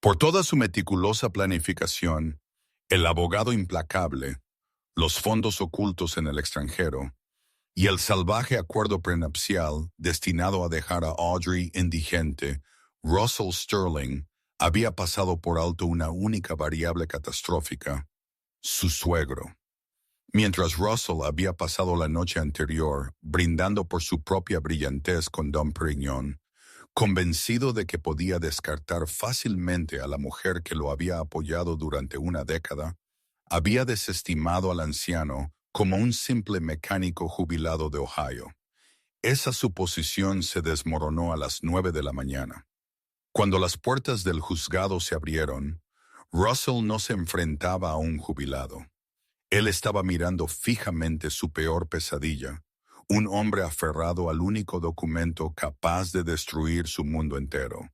Por toda su meticulosa planificación, el abogado implacable, los fondos ocultos en el extranjero y el salvaje acuerdo prenupcial destinado a dejar a Audrey indigente, Russell Sterling había pasado por alto una única variable catastrófica: su suegro. Mientras Russell había pasado la noche anterior brindando por su propia brillantez con Dom Perignon, convencido de que podía descartar fácilmente a la mujer que lo había apoyado durante una década, había desestimado al anciano como un simple mecánico jubilado de Ohio. Esa suposición se desmoronó a las 9 de la mañana. Cuando las puertas del juzgado se abrieron, Russell no se enfrentaba a un jubilado. Él estaba mirando fijamente su peor pesadilla, un hombre aferrado al único documento capaz de destruir su mundo entero.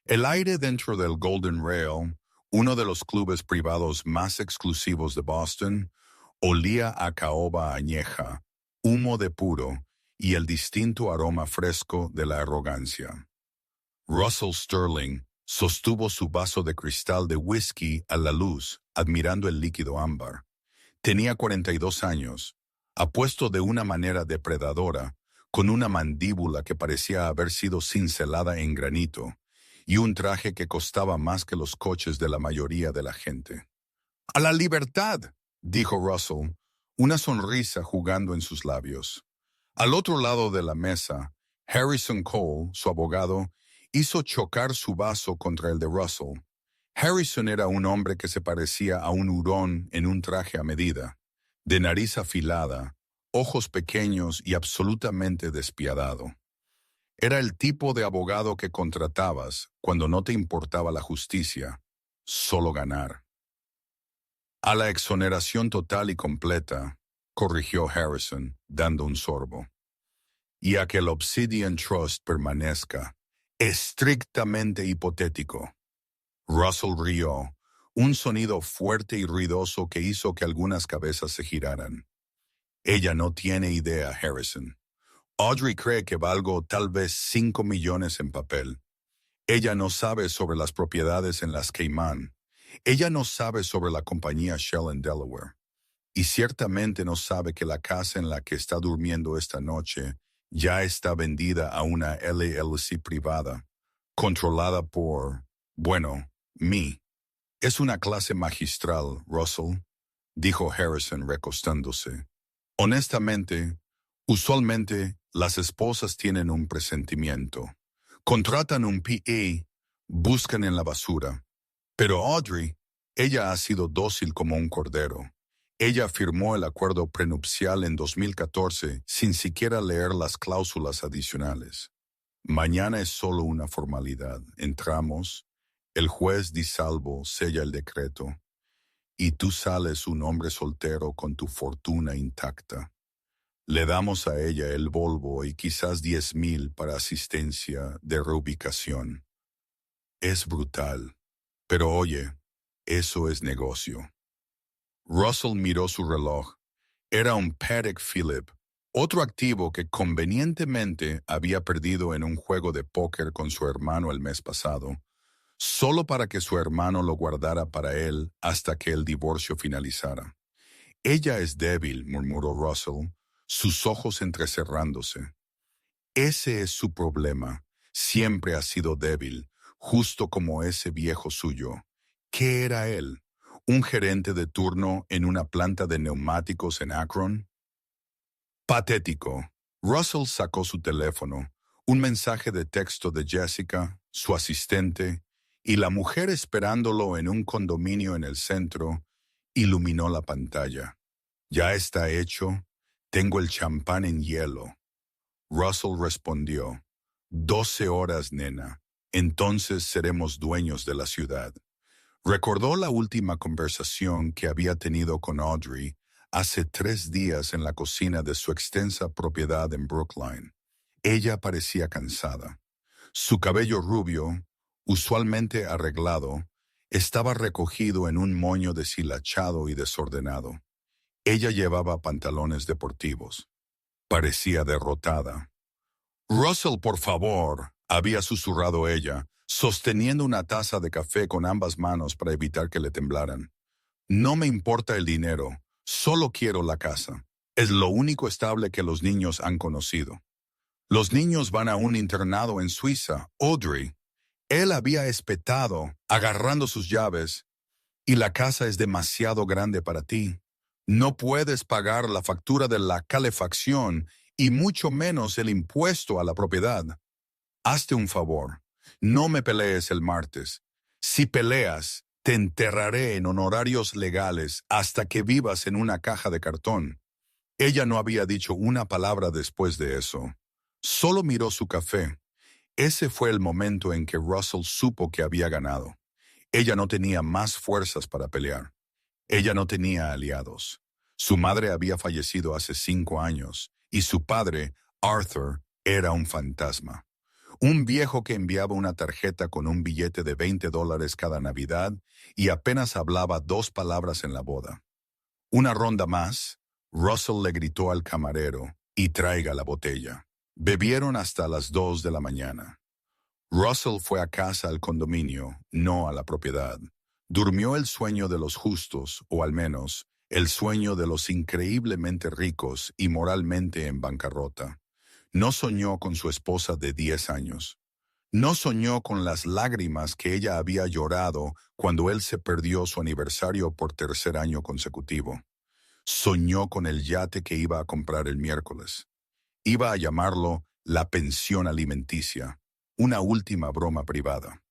El aire dentro del Golden Rail, uno de los clubes privados más exclusivos de Boston, olía a caoba añeja, humo de puro y el distinto aroma fresco de la arrogancia. Russell Sterling sostuvo su vaso de cristal de whisky a la luz, admirando el líquido ámbar. Tenía 42 años, apuesto de una manera depredadora, con una mandíbula que parecía haber sido cincelada en granito, y un traje que costaba más que los coches de la mayoría de la gente. «¡A la libertad!», dijo Russell, una sonrisa jugando en sus labios. Al otro lado de la mesa, Harrison Cole, su abogado, hizo chocar su vaso contra el de Russell. Harrison era un hombre que se parecía a un hurón en un traje a medida, de nariz afilada, ojos pequeños y absolutamente despiadado. Era el tipo de abogado que contratabas cuando no te importaba la justicia, solo ganar. «A la exoneración total y completa», corrigió Harrison, dando un sorbo. «Y a que el Obsidian Trust permanezca, estrictamente hipotético». Russell rió, un sonido fuerte y ruidoso que hizo que algunas cabezas se giraran. «Ella no tiene idea, Harrison. Audrey cree que valgo tal vez 5 millones en papel. Ella no sabe sobre las propiedades en las Caimán. Ella no sabe sobre la compañía Shell en Delaware. Y ciertamente no sabe que la casa en la que está durmiendo esta noche ya está vendida a una LLC privada, controlada por, bueno, mí. Es una clase magistral, Russell», dijo Harrison recostándose. «Honestamente, usualmente las esposas tienen un presentimiento. Contratan un PA, buscan en la basura. Pero Audrey, ella ha sido dócil como un cordero. Ella firmó el acuerdo prenupcial en 2014 sin siquiera leer las cláusulas adicionales. Mañana es solo una formalidad. Entramos, el juez Di Salvo sella el decreto, y tú sales un hombre soltero con tu fortuna intacta. Le damos a ella el Volvo y quizás 10,000 para asistencia de reubicación. Es brutal, pero oye, eso es negocio». Russell miró su reloj. Era un Patek Philippe, otro activo que convenientemente había perdido en un juego de póker con su hermano el mes pasado, solo para que su hermano lo guardara para él hasta que el divorcio finalizara. «Ella es débil», murmuró Russell, sus ojos entrecerrándose. «Ese es su problema. Siempre ha sido débil, justo como ese viejo suyo. ¿Qué era él? ¿Un gerente de turno en una planta de neumáticos en Akron?» Patético. Russell sacó su teléfono, un mensaje de texto de Jessica, su asistente, y la mujer esperándolo en un condominio en el centro, iluminó la pantalla. «Ya está hecho. Tengo el champán en hielo». Russell respondió: «12 horas, nena. Entonces seremos dueños de la ciudad». Recordó la última conversación que había tenido con Audrey hace 3 días en la cocina de su extensa propiedad en Brookline. Ella parecía cansada. Su cabello rubio, usualmente arreglado, estaba recogido en un moño deshilachado y desordenado. Ella llevaba pantalones deportivos. Parecía derrotada. «Russell, por favor», había susurrado ella, sosteniendo una taza de café con ambas manos para evitar que le temblaran. No me importa el dinero, solo quiero la casa. Es lo único estable que los niños han conocido. Los niños van a un internado en Suiza, Audrey. Él había espetado, agarrando sus llaves, y la casa es demasiado grande para ti. No puedes pagar la factura de la calefacción y mucho menos el impuesto a la propiedad. Hazte un favor, no me pelees el martes. Si peleas, te enterraré en honorarios legales hasta que vivas en una caja de cartón. Ella no había dicho una palabra después de eso. Solo miró su café. Ese fue el momento en que Russell supo que había ganado. Ella no tenía más fuerzas para pelear. Ella no tenía aliados. Su madre había fallecido hace 5 años y su padre, Arthur, era un fantasma. Un viejo que enviaba una tarjeta con un billete de $20 cada Navidad y apenas hablaba 2 palabras en la boda. Una ronda más, Russell le gritó al camarero, y traiga la botella. Bebieron hasta las 2 de la mañana. Russell fue a casa al condominio, no a la propiedad. Durmió el sueño de los justos, o al menos, el sueño de los increíblemente ricos y moralmente en bancarrota. No soñó con su esposa de 10 años. No soñó con las lágrimas que ella había llorado cuando él se perdió su aniversario por 3er año consecutivo. Soñó con el yate que iba a comprar el miércoles. Iba a llamarlo la pensión alimenticia, una última broma privada.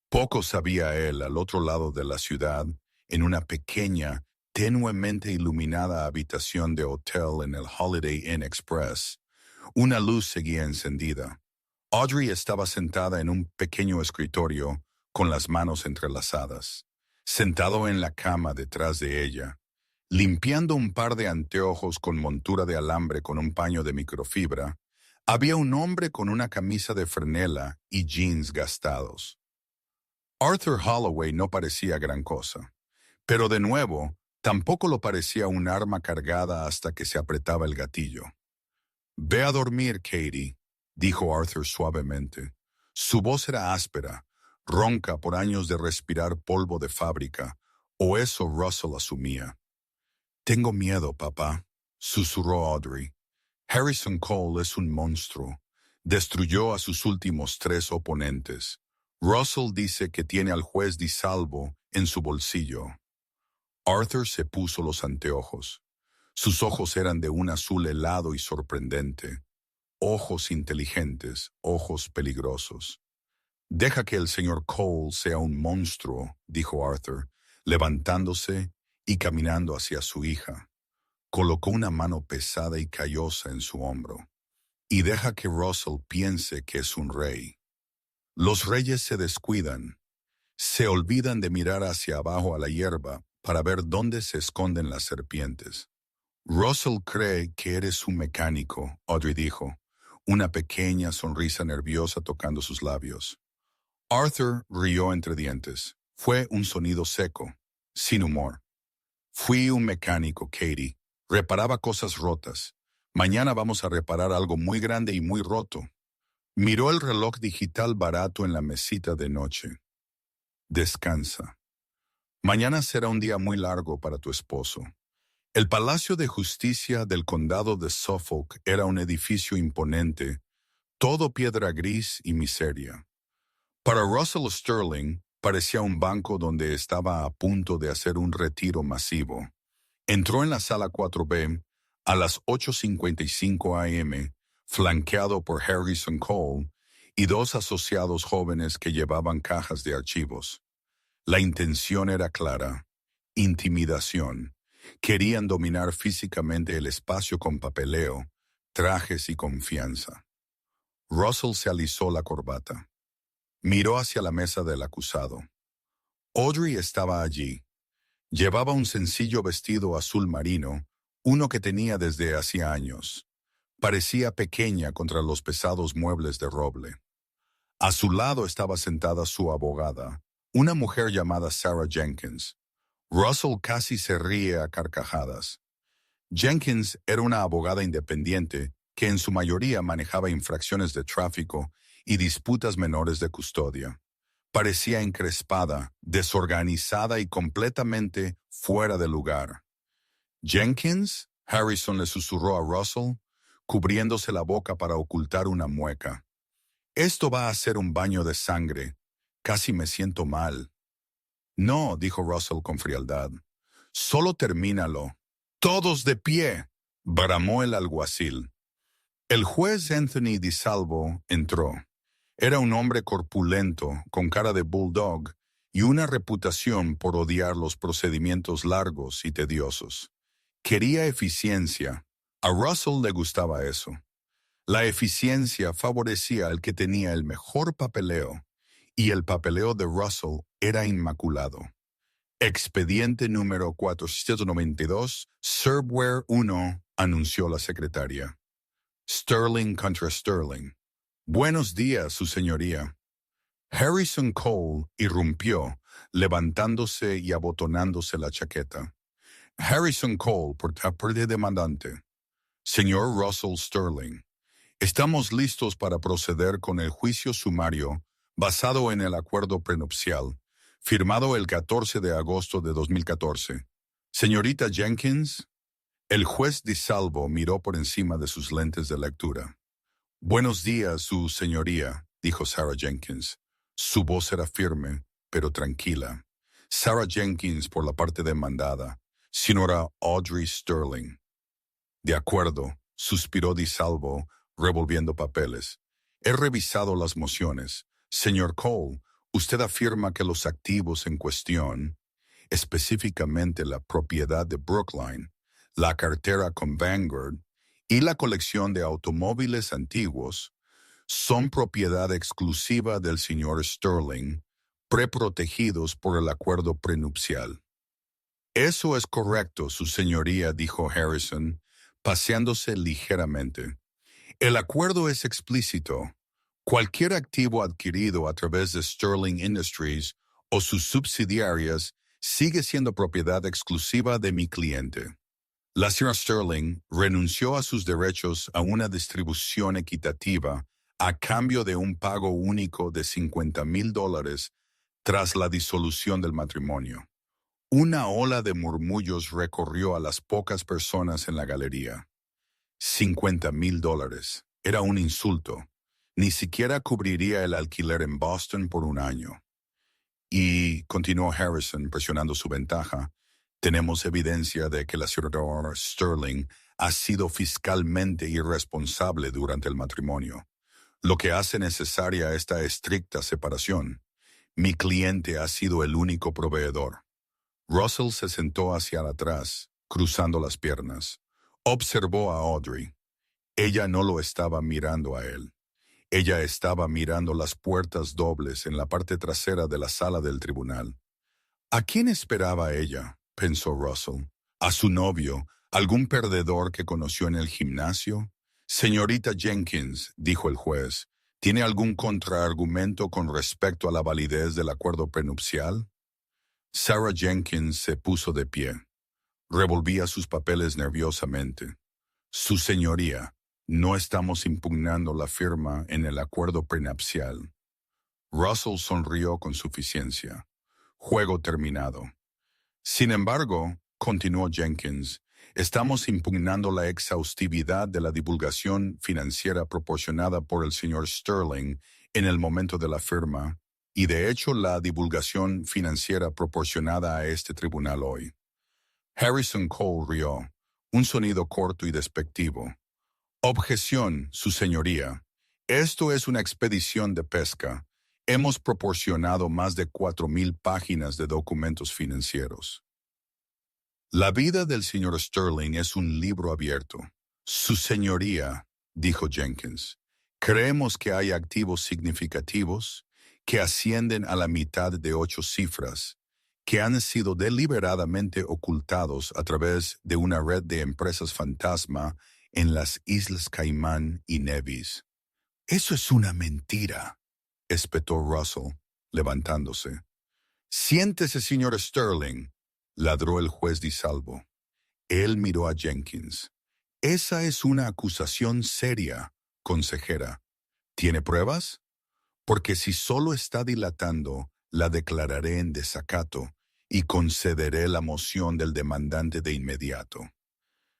Poco sabía él al otro lado de la ciudad, en una pequeña, tenuemente iluminada habitación de hotel en el Holiday Inn Express. Una luz seguía encendida. Audrey estaba sentada en un pequeño escritorio, con las manos entrelazadas. Sentado en la cama detrás de ella, limpiando un par de anteojos con montura de alambre con un paño de microfibra, había un hombre con una camisa de franela y jeans gastados. Arthur Holloway no parecía gran cosa, pero de nuevo, tampoco lo parecía un arma cargada hasta que se apretaba el gatillo. «Ve a dormir, Katie», dijo Arthur suavemente. Su voz era áspera, ronca por años de respirar polvo de fábrica, o eso Russell asumía. «Tengo miedo, papá», susurró Audrey. «Harrison Cole es un monstruo. Destruyó a sus últimos 3 oponentes. Russell dice que tiene al juez DiSalvo en su bolsillo». Arthur se puso los anteojos. Sus ojos eran de un azul helado y sorprendente. Ojos inteligentes, ojos peligrosos. «Deja que el señor Cole sea un monstruo», dijo Arthur, levantándose y caminando hacia su hija. Colocó una mano pesada y callosa en su hombro. «Y deja que Russell piense que es un rey». Los reyes se descuidan. Se olvidan de mirar hacia abajo a la hierba para ver dónde se esconden las serpientes. «Russell cree que eres un mecánico», Audrey dijo, una pequeña sonrisa nerviosa tocando sus labios. Arthur rió entre dientes. Fue un sonido seco, sin humor. «Fui un mecánico, Katie. Reparaba cosas rotas. Mañana vamos a reparar algo muy grande y muy roto». Miró el reloj digital barato en la mesita de noche. «Descansa. Mañana será un día muy largo para tu esposo». El Palacio de Justicia del Condado de Suffolk era un edificio imponente, todo piedra gris y miseria. Para Russell Sterling, parecía un banco donde estaba a punto de hacer un retiro masivo. Entró en la sala 4B a las 8:55 a.m., flanqueado por Harrison Cole y 2 asociados jóvenes que llevaban cajas de archivos. La intención era clara: intimidación. Querían dominar físicamente el espacio con papeleo, trajes y confianza. Russell se alisó la corbata. Miró hacia la mesa del acusado. Audrey estaba allí. Llevaba un sencillo vestido azul marino, uno que tenía desde hacía años. Parecía pequeña contra los pesados muebles de roble. A su lado estaba sentada su abogada, una mujer llamada Sarah Jenkins. Russell casi se ríe a carcajadas. Jenkins era una abogada independiente que en su mayoría manejaba infracciones de tráfico y disputas menores de custodia. Parecía encrespada, desorganizada y completamente fuera de lugar. «¿Jenkins?», Harrison le susurró a Russell, cubriéndose la boca para ocultar una mueca. «Esto va a ser un baño de sangre. Casi me siento mal». «No», dijo Russell con frialdad. «Solo termínalo». «Todos de pie», bramó el alguacil. El juez Anthony DiSalvo entró. Era un hombre corpulento, con cara de bulldog, y una reputación por odiar los procedimientos largos y tediosos. Quería eficiencia. A Russell le gustaba eso. La eficiencia favorecía al que tenía el mejor papeleo, y el papeleo de Russell era inmaculado. Expediente número 492, Servware 1, anunció la secretaria. Sterling contra Sterling. «Buenos días, su señoría». Harrison Cole irrumpió, levantándose y abotonándose la chaqueta. «Harrison Cole, por parte demandante. Señor Russell Sterling, estamos listos para proceder con el juicio sumario basado en el acuerdo prenupcial, firmado el 14 de agosto de 2014. Señorita Jenkins». El juez DiSalvo miró por encima de sus lentes de lectura. «Buenos días, su señoría», dijo Sarah Jenkins. Su voz era firme, pero tranquila. Sarah Jenkins por la parte demandada, señora Audrey Sterling. «De acuerdo», suspiró DiSalvo, revolviendo papeles. «He revisado las mociones. Señor Cole, usted afirma que los activos en cuestión, específicamente la propiedad de Brookline, la cartera con Vanguard y la colección de automóviles antiguos, son propiedad exclusiva del señor Sterling, preprotegidos por el acuerdo prenupcial». «Eso es correcto, su señoría», dijo Harrison, paseándose ligeramente. «El acuerdo es explícito. Cualquier activo adquirido a través de Sterling Industries o sus subsidiarias sigue siendo propiedad exclusiva de mi cliente». La señora Sterling renunció a sus derechos a una distribución equitativa a cambio de un pago único de $50,000 tras la disolución del matrimonio. Una ola de murmullos recorrió a las pocas personas en la galería. $50,000. Era un insulto. Ni siquiera cubriría el alquiler en Boston por un año. «Y», continuó Harrison presionando su ventaja, «tenemos evidencia de que la señora Sterling ha sido fiscalmente irresponsable durante el matrimonio, lo que hace necesaria esta estricta separación. Mi cliente ha sido el único proveedor». Russell se sentó hacia atrás, cruzando las piernas. Observó a Audrey. Ella no lo estaba mirando a él. Ella estaba mirando las puertas dobles en la parte trasera de la sala del tribunal. ¿A quién esperaba ella?, pensó Russell. ¿A su novio, algún perdedor que conoció en el gimnasio? «Señorita Jenkins», dijo el juez, ¿tiene algún contraargumento con respecto a la validez del acuerdo prenupcial? Sarah Jenkins se puso de pie. Revolvía sus papeles nerviosamente. «Su señoría, no estamos impugnando la firma en el acuerdo prenupcial». Russell sonrió con suficiencia. «Juego terminado». «Sin embargo», continuó Jenkins, «estamos impugnando la exhaustividad de la divulgación financiera proporcionada por el señor Sterling en el momento de la firma, y de hecho la divulgación financiera proporcionada a este tribunal hoy». Harrison Cole rió, un sonido corto y despectivo. «Objeción, su señoría. Esto es una expedición de pesca. Hemos proporcionado más de 4,000 páginas de documentos financieros». «La vida del señor Sterling es un libro abierto. Su señoría», dijo Jenkins, «creemos que hay activos significativos que ascienden a la mitad de 8 cifras, que han sido deliberadamente ocultados a través de una red de empresas fantasma en las Islas Caimán y Nevis». «Eso es una mentira», espetó Russell, levantándose. «Siéntese, señor Sterling», ladró el juez DiSalvo. Él miró a Jenkins. «Esa es una acusación seria, consejera. ¿Tiene pruebas?». porque si solo está dilatando, la declararé en desacato y concederé la moción del demandante de inmediato.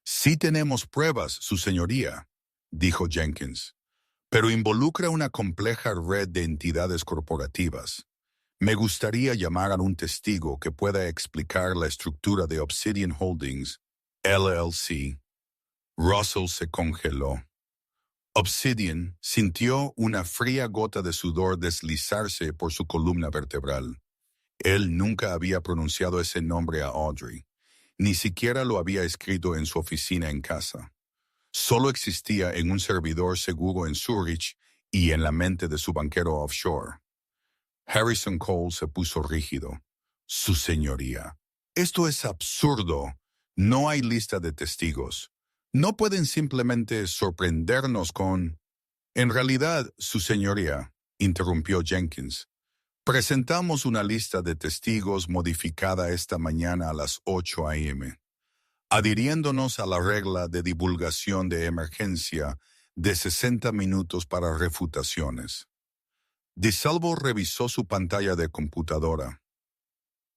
Sí tenemos pruebas, su señoría, dijo Jenkins, pero involucra una compleja red de entidades corporativas. Me gustaría llamar a un testigo que pueda explicar la estructura de Obsidian Holdings, LLC. Russell se congeló. Obsidian sintió una fría gota de sudor deslizarse por su columna vertebral. Él nunca había pronunciado ese nombre a Audrey. Ni siquiera lo había escrito en su oficina en casa. Solo existía en un servidor seguro en Zurich y en la mente de su banquero offshore. Harrison Cole se puso rígido. Su señoría. Esto es absurdo. No hay lista de testigos. No pueden simplemente sorprendernos con... En realidad, su señoría, interrumpió Jenkins, presentamos una lista de testigos modificada esta mañana a las 8 a.m., adhiriéndonos a la regla de divulgación de emergencia de 60 minutos para refutaciones. DeSalvo revisó su pantalla de computadora.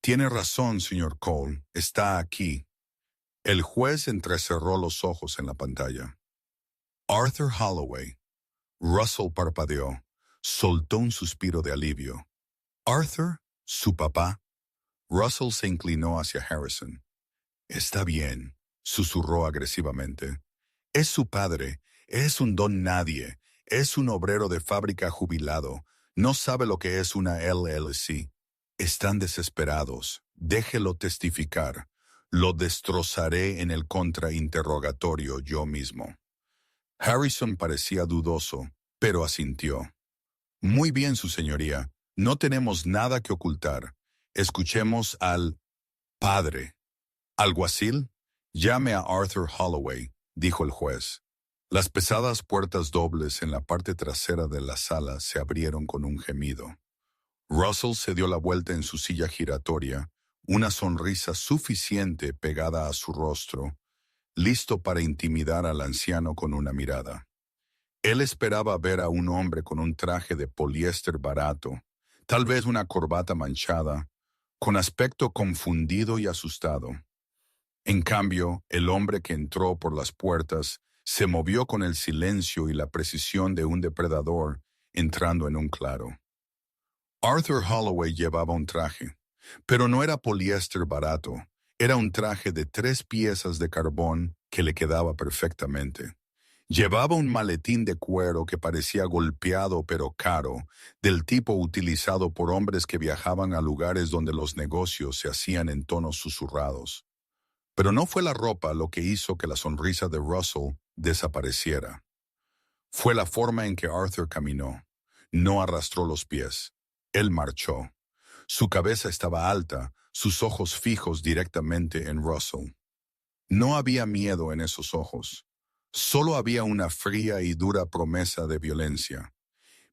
Tiene razón, señor Cole, está aquí. El juez entrecerró los ojos en la pantalla. Arthur Holloway. Russell parpadeó. Soltó un suspiro de alivio. Arthur, su papá. Russell se inclinó hacia Harrison. Está bien, susurró agresivamente. Es su padre, es un don nadie, es un obrero de fábrica jubilado, no sabe lo que es una LLC. Están desesperados, déjelo testificar. Lo destrozaré en el contrainterrogatorio yo mismo. Harrison parecía dudoso, pero asintió. Muy bien, su señoría, no tenemos nada que ocultar. Escuchemos al padre. Alguacil, llame a Arthur Holloway, dijo el juez. Las pesadas puertas dobles en la parte trasera de la sala se abrieron con un gemido. Russell se dio la vuelta en su silla giratoria, una sonrisa suficiente pegada a su rostro, listo para intimidar al anciano con una mirada. Él esperaba ver a un hombre con un traje de poliéster barato, tal vez una corbata manchada, con aspecto confundido y asustado. En cambio, el hombre que entró por las puertas se movió con el silencio y la precisión de un depredador entrando en un claro. Arthur Holloway llevaba un traje, pero no era poliéster barato, era un traje de 3 piezas de carbón que le quedaba perfectamente. Llevaba un maletín de cuero que parecía golpeado pero caro, del tipo utilizado por hombres que viajaban a lugares donde los negocios se hacían en tonos susurrados. Pero no fue la ropa lo que hizo que la sonrisa de Russell desapareciera. Fue la forma en que Arthur caminó. No arrastró los pies. Él marchó. Su cabeza estaba alta, sus ojos fijos directamente en Russell. No había miedo en esos ojos. Solo había una fría y dura promesa de violencia.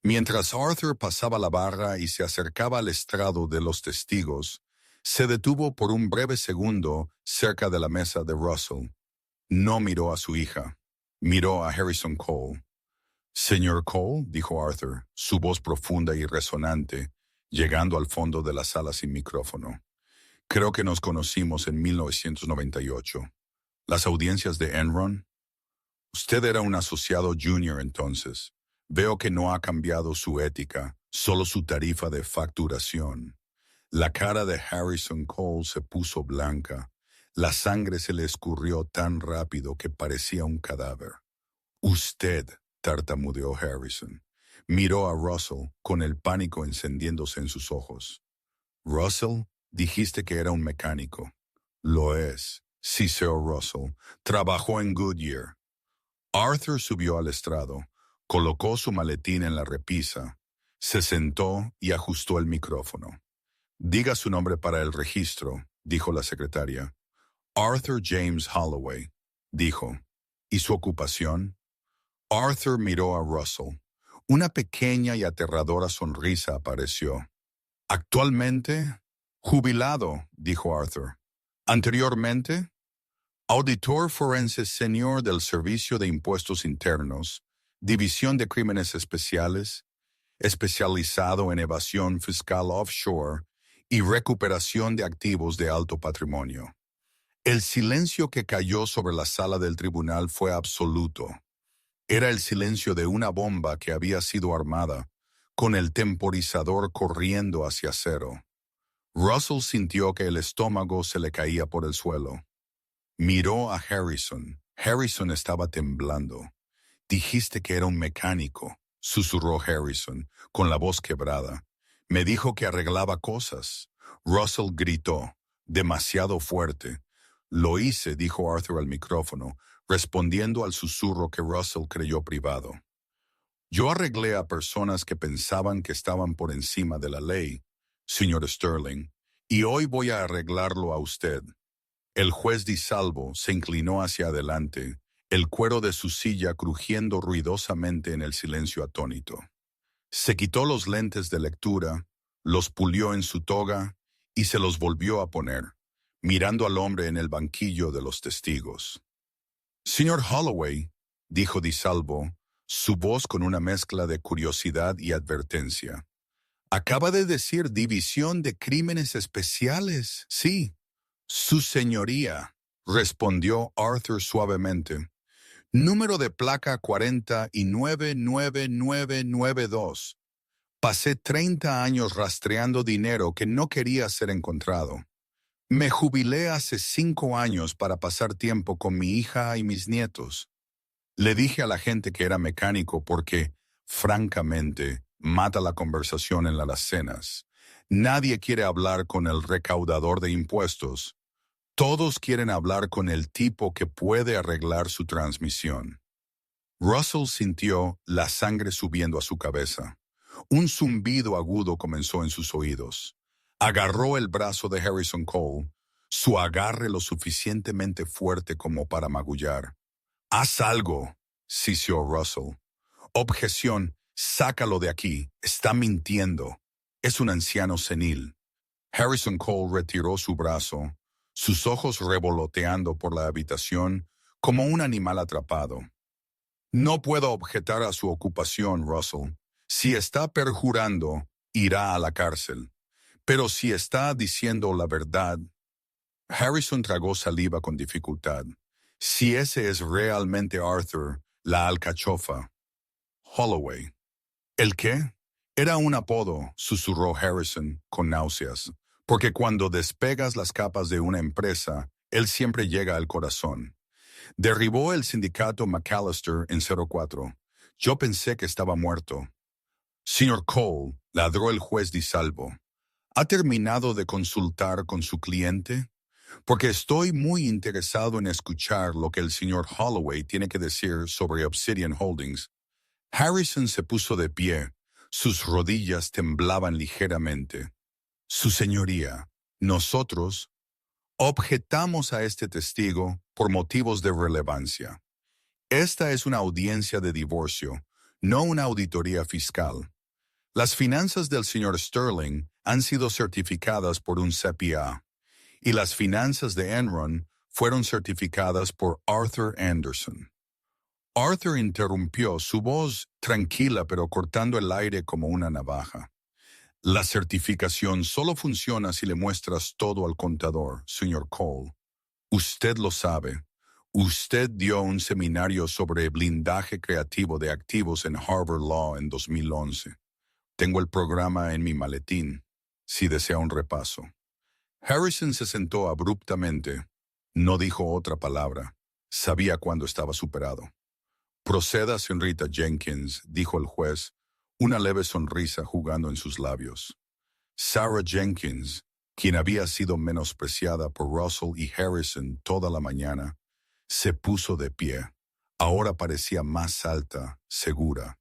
Mientras Arthur pasaba la barra y se acercaba al estrado de los testigos, se detuvo por un breve segundo cerca de la mesa de Russell. No miró a su hija. Miró a Harrison Cole. «Señor Cole», dijo Arthur, su voz profunda y resonante, llegando al fondo de la sala sin micrófono. «Creo que nos conocimos en 1998. Las audiencias de Enron. Usted era un asociado junior entonces. Veo que no ha cambiado su ética, solo su tarifa de facturación». La cara de Harrison Cole se puso blanca. La sangre se le escurrió tan rápido que parecía un cadáver. «Usted», tartamudeó Harrison. Miró a Russell con el pánico encendiéndose en sus ojos. «Russell, dijiste que era un mecánico». «Lo es», siseó Russell. «Trabajó en Goodyear». Arthur subió al estrado, colocó su maletín en la repisa, se sentó y ajustó el micrófono. «Diga su nombre para el registro», dijo la secretaria. «Arthur James Holloway», dijo. «¿Y su ocupación?» Arthur miró a Russell. Una pequeña y aterradora sonrisa apareció. «Actualmente, jubilado», dijo Arthur. «Anteriormente, auditor forense senior del Servicio de Impuestos Internos, División de Crímenes Especiales, especializado en evasión fiscal offshore y recuperación de activos de alto patrimonio. El silencio que cayó sobre la sala del tribunal fue absoluto. Era el silencio de una bomba que había sido armada, con el temporizador corriendo hacia cero. Russell sintió que el estómago se le caía por el suelo. Miró a Harrison. Harrison estaba temblando. «Dijiste que era un mecánico», susurró Harrison, con la voz quebrada. «Me dijo que arreglaba cosas». Russell gritó, demasiado fuerte. «Lo hice», dijo Arthur al micrófono, respondiendo al susurro que Russell creyó privado. «Yo arreglé a personas que pensaban que estaban por encima de la ley, señor Sterling, y hoy voy a arreglarlo a usted». El juez DiSalvo se inclinó hacia adelante, el cuero de su silla crujiendo ruidosamente en el silencio atónito. Se quitó los lentes de lectura, los pulió en su toga y se los volvió a poner, mirando al hombre en el banquillo de los testigos. «Señor Holloway», dijo DiSalvo, su voz con una mezcla de curiosidad y advertencia. «Acaba de decir División de Crímenes Especiales, sí». «Su señoría», respondió Arthur suavemente. «Número de placa 499992. Pasé 30 años rastreando dinero que no quería ser encontrado. Me jubilé hace 5 años para pasar tiempo con mi hija y mis nietos. Le dije a la gente que era mecánico porque, francamente, mata la conversación en las cenas. Nadie quiere hablar con el recaudador de impuestos. Todos quieren hablar con el tipo que puede arreglar su transmisión». Russell sintió la sangre subiendo a su cabeza. Un zumbido agudo comenzó en sus oídos. Agarró el brazo de Harrison Cole, su agarre lo suficientemente fuerte como para magullar. «Haz algo», sisió Russell. «Objeción, sácalo de aquí, está mintiendo. Es un anciano senil». Harrison Cole retiró su brazo, sus ojos revoloteando por la habitación como un animal atrapado. «No puedo objetar a su ocupación, Russell. Si está perjurando, irá a la cárcel. Pero si está diciendo la verdad». Harrison tragó saliva con dificultad. «Si ese es realmente Arthur, la alcachofa». «Holloway». «¿El qué?» «Era un apodo», susurró Harrison con náuseas, «porque cuando despegas las capas de una empresa, él siempre llega al corazón. Derribó el sindicato McAllister en 04. Yo pensé que estaba muerto». «Señor Cole», ladró el juez DiSalvo, «¿ha terminado de consultar con su cliente? Porque estoy muy interesado en escuchar lo que el señor Holloway tiene que decir sobre Obsidian Holdings». Harrison se puso de pie. Sus rodillas temblaban ligeramente. «Su señoría, nosotros objetamos a este testigo por motivos de relevancia. Esta es una audiencia de divorcio, no una auditoría fiscal. Las finanzas del señor Sterling han sido certificadas por un CPA, y las finanzas de Enron fueron certificadas por Arthur Anderson». Arthur interrumpió, su voz tranquila pero cortando el aire como una navaja. «La certificación solo funciona si le muestras todo al contador, señor Cole. Usted lo sabe. Usted dio un seminario sobre blindaje creativo de activos en Harvard Law en 2011. Tengo el programa en mi maletín, si desea un repaso». Harrison se sentó abruptamente. No dijo otra palabra. Sabía cuándo estaba superado. «Proceda, señorita Jenkins», dijo el juez, una leve sonrisa jugando en sus labios. Sarah Jenkins, quien había sido menospreciada por Russell y Harrison toda la mañana, se puso de pie. Ahora parecía más alta, segura.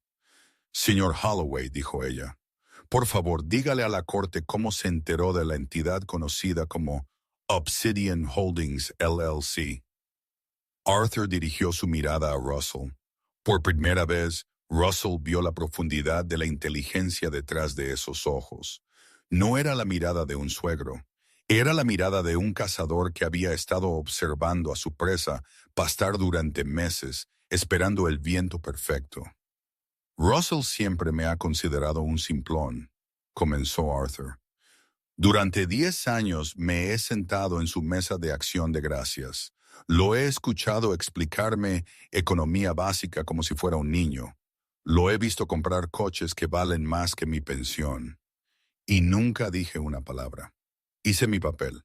«Señor Holloway», dijo ella, «por favor, dígale a la corte cómo se enteró de la entidad conocida como Obsidian Holdings LLC». Arthur dirigió su mirada a Russell. Por primera vez, Russell vio la profundidad de la inteligencia detrás de esos ojos. No era la mirada de un suegro. Era la mirada de un cazador que había estado observando a su presa pastar durante meses, esperando el viento perfecto. Russell siempre me ha considerado un simplón, comenzó Arthur. Durante 10 años me he sentado en su mesa de acción de gracias. Lo he escuchado explicarme economía básica como si fuera un niño. Lo he visto comprar coches que valen más que mi pensión. Y nunca dije una palabra. Hice mi papel.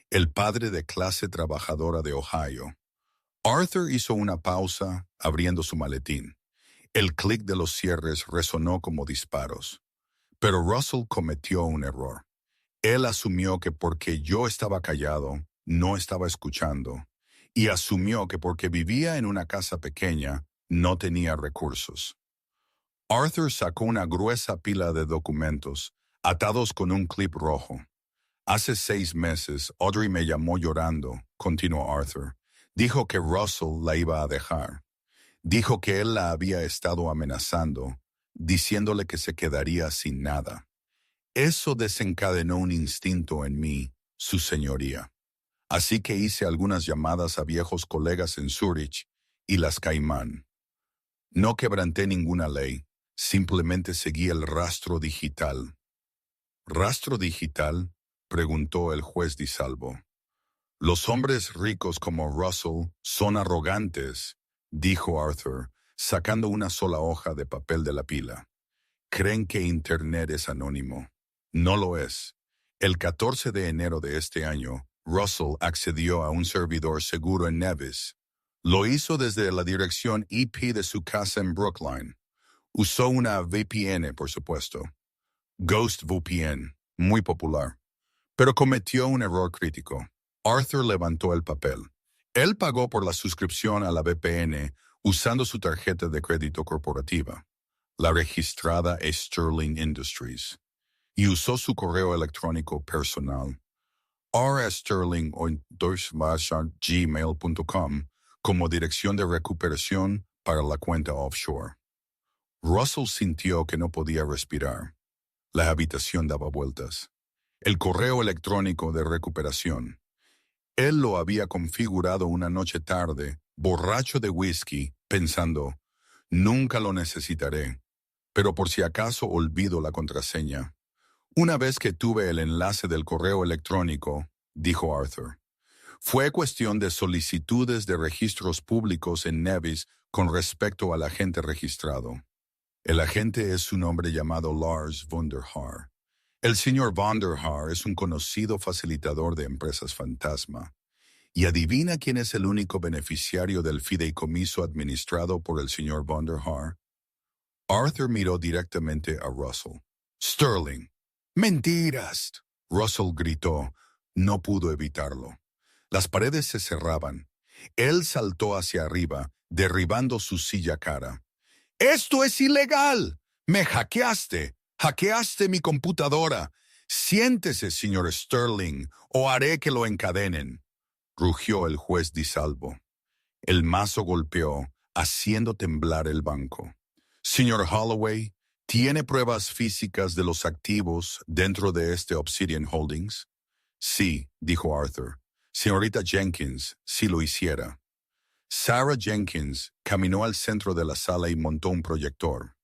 El padre de clase trabajadora de Ohio. Arthur hizo una pausa, abriendo su maletín. El clic de los cierres resonó como disparos. Pero Russell cometió un error. Él asumió que porque yo estaba callado, no estaba escuchando, y asumió que porque vivía en una casa pequeña, no tenía recursos. Arthur sacó una gruesa pila de documentos, atados con un clip rojo. Hace 6 meses, Audrey me llamó llorando, continuó Arthur. Dijo que Russell la iba a dejar. Dijo que él la había estado amenazando, diciéndole que se quedaría sin nada. Eso desencadenó un instinto en mí, su señoría. Así que hice algunas llamadas a viejos colegas en Zurich y las Caimán. No quebranté ninguna ley, simplemente seguí el rastro digital. ¿Rastro digital?, preguntó el juez DiSalvo. Los hombres ricos como Russell son arrogantes, dijo Arthur, sacando una sola hoja de papel de la pila. Creen que Internet es anónimo. No lo es. El 14 de enero de este año, Russell accedió a un servidor seguro en Nevis. Lo hizo desde la dirección IP de su casa en Brookline. Usó una VPN, por supuesto. Ghost VPN, muy popular. Pero cometió un error crítico. Arthur levantó el papel. Él pagó por la suscripción a la VPN usando su tarjeta de crédito corporativa. La registrada es Sterling Industries, y usó su correo electrónico personal, rsterling@gmail.com, como dirección de recuperación para la cuenta offshore. Russell sintió que no podía respirar. La habitación daba vueltas. El correo electrónico de recuperación. Él lo había configurado una noche tarde, borracho de whisky, pensando, nunca lo necesitaré. Pero por si acaso olvido la contraseña. Una vez que tuve el enlace del correo electrónico, dijo Arthur, fue cuestión de solicitudes de registros públicos en Nevis con respecto al agente registrado. El agente es un hombre llamado Lars von der Haar. El señor von der Haar es un conocido facilitador de empresas fantasma. ¿Y adivina quién es el único beneficiario del fideicomiso administrado por el señor von der Haar? Arthur miró directamente a Russell. Sterling. ¡Mentiras!, Russell gritó. No pudo evitarlo. Las paredes se cerraban. Él saltó hacia arriba, derribando su silla cara. ¡Esto es ilegal! ¡Me hackeaste! ¡Hackeaste mi computadora! Siéntese, señor Sterling, o haré que lo encadenen, rugió el juez DiSalvo. El mazo golpeó, haciendo temblar el banco. Señor Holloway, ¿tiene pruebas físicas de los activos dentro de este Obsidian Holdings? Sí, dijo Arthur. Señorita Jenkins, si lo hiciera. Sarah Jenkins caminó al centro de la sala y montó un proyector.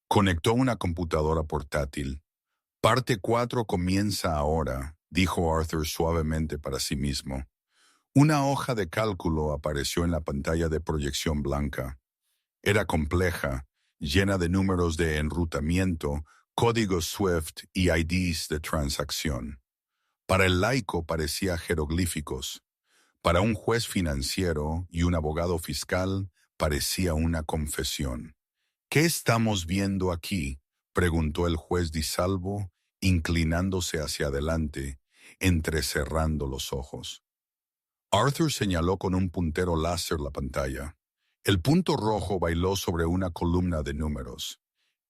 Conectó una computadora portátil. Parte 4 comienza ahora, dijo Arthur suavemente para sí mismo. Una hoja de cálculo apareció en la pantalla de proyección blanca. Era compleja, llena de números de enrutamiento, códigos SWIFT y IDs de transacción. Para el laico parecía jeroglíficos. Para un juez financiero y un abogado fiscal parecía una confesión. ¿Qué estamos viendo aquí?, preguntó el juez DiSalvo, inclinándose hacia adelante, entrecerrando los ojos. Arthur señaló con un puntero láser la pantalla. El punto rojo bailó sobre una columna de números.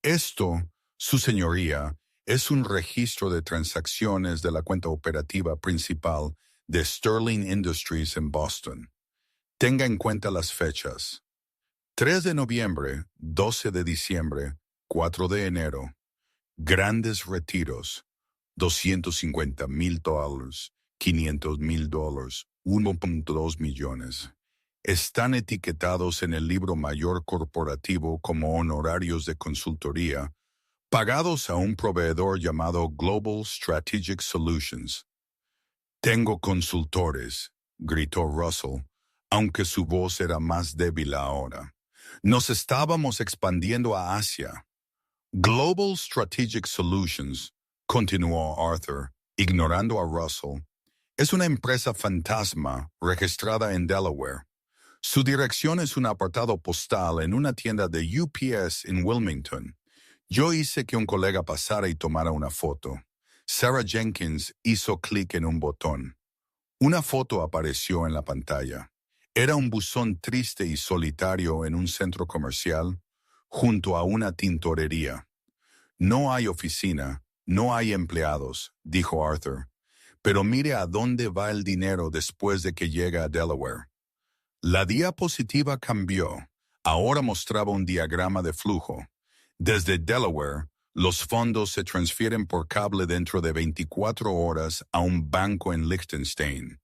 Esto, su señoría, es un registro de transacciones de la cuenta operativa principal de Sterling Industries en Boston. Tenga en cuenta las fechas. 3 de noviembre, 12 de diciembre, 4 de enero. Grandes retiros. $250,000, $500,000, $1.2 millones. están etiquetados en el libro mayor corporativo como honorarios de consultoría, pagados a un proveedor llamado Global Strategic Solutions. Tengo consultores, gritó Russell, aunque su voz era más débil ahora. Nos estábamos expandiendo a Asia. Global Strategic Solutions, continuó Arthur, ignorando a Russell, es una empresa fantasma registrada en Delaware. Su dirección es un apartado postal en una tienda de UPS en Wilmington. Yo hice que un colega pasara y tomara una foto. Sarah Jenkins hizo clic en un botón. Una foto apareció en la pantalla. Era un buzón triste y solitario en un centro comercial, junto a una tintorería. No hay oficina, no hay empleados, dijo Arthur. Pero mire a dónde va el dinero después de que llega a Delaware. La diapositiva cambió. Ahora mostraba un diagrama de flujo. Desde Delaware, los fondos se transfieren por cable dentro de 24 horas a un banco en Liechtenstein.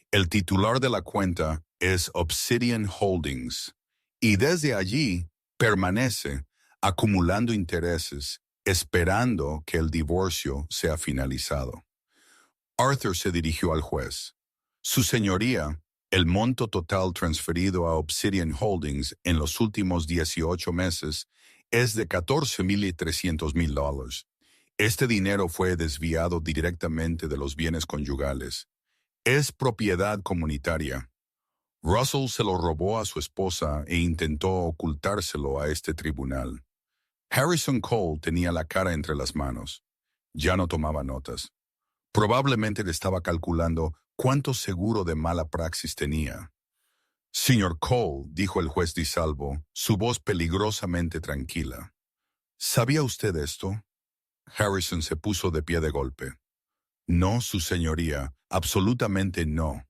El titular de la cuenta es Obsidian Holdings, y desde allí permanece acumulando intereses, esperando que el divorcio sea finalizado. Arthur se dirigió al juez. Su señoría, el monto total transferido a Obsidian Holdings en los últimos 18 meses es de $14,300,000. Este dinero fue desviado directamente de los bienes conyugales. Es propiedad comunitaria. Russell se lo robó a su esposa e intentó ocultárselo a este tribunal. Harrison Cole tenía la cara entre las manos. Ya no tomaba notas. Probablemente le estaba calculando cuánto seguro de mala praxis tenía. Señor Cole, dijo el juez DeSalvo, su voz peligrosamente tranquila. ¿Sabía usted esto? Harrison se puso de pie de golpe. No, su señoría, absolutamente no.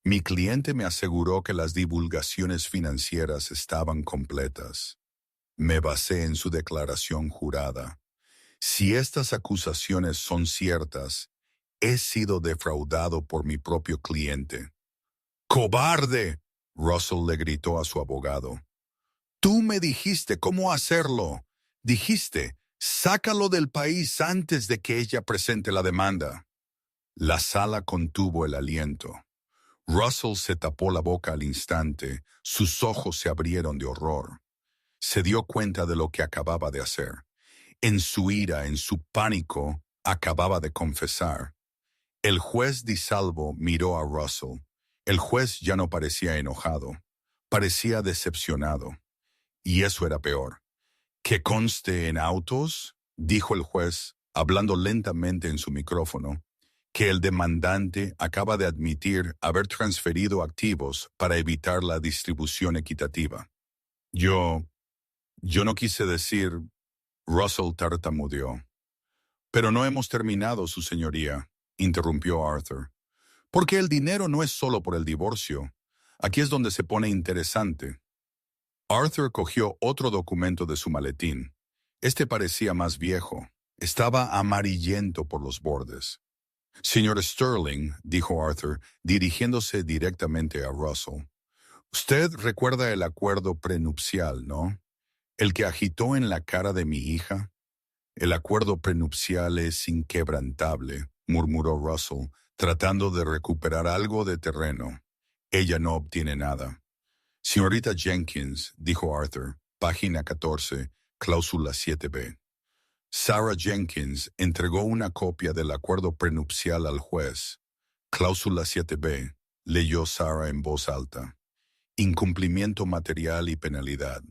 Mi cliente me aseguró que las divulgaciones financieras estaban completas. Me basé en su declaración jurada. Si estas acusaciones son ciertas, he sido defraudado por mi propio cliente. ¡Cobarde!, Russell le gritó a su abogado. Tú me dijiste cómo hacerlo. Dijiste, sácalo del país antes de que ella presente la demanda. La sala contuvo el aliento. Russell se tapó la boca al instante, sus ojos se abrieron de horror. Se dio cuenta de lo que acababa de hacer. En su ira, en su pánico, acababa de confesar. El juez DeSalvo miró a Russell. El juez ya no parecía enojado, parecía decepcionado. Y eso era peor. «¿Que conste en autos?», dijo el juez, hablando lentamente en su micrófono, que el demandante acaba de admitir haber transferido activos para evitar la distribución equitativa. Yo no quise decir, Russell tartamudeó. Pero no hemos terminado, su señoría, interrumpió Arthur. Porque el dinero no es solo por el divorcio. Aquí es donde se pone interesante. Arthur cogió otro documento de su maletín. Este parecía más viejo. Estaba amarillento por los bordes. Señor Sterling, dijo Arthur, dirigiéndose directamente a Russell. Usted recuerda el acuerdo prenupcial, ¿no? El que agitó en la cara de mi hija. El acuerdo prenupcial es inquebrantable, murmuró Russell, tratando de recuperar algo de terreno. Ella no obtiene nada. Señorita Jenkins, dijo Arthur, página 14, cláusula 7b. Sarah Jenkins entregó una copia del acuerdo prenupcial al juez. Cláusula 7b, leyó Sarah en voz alta. Incumplimiento material y penalidad.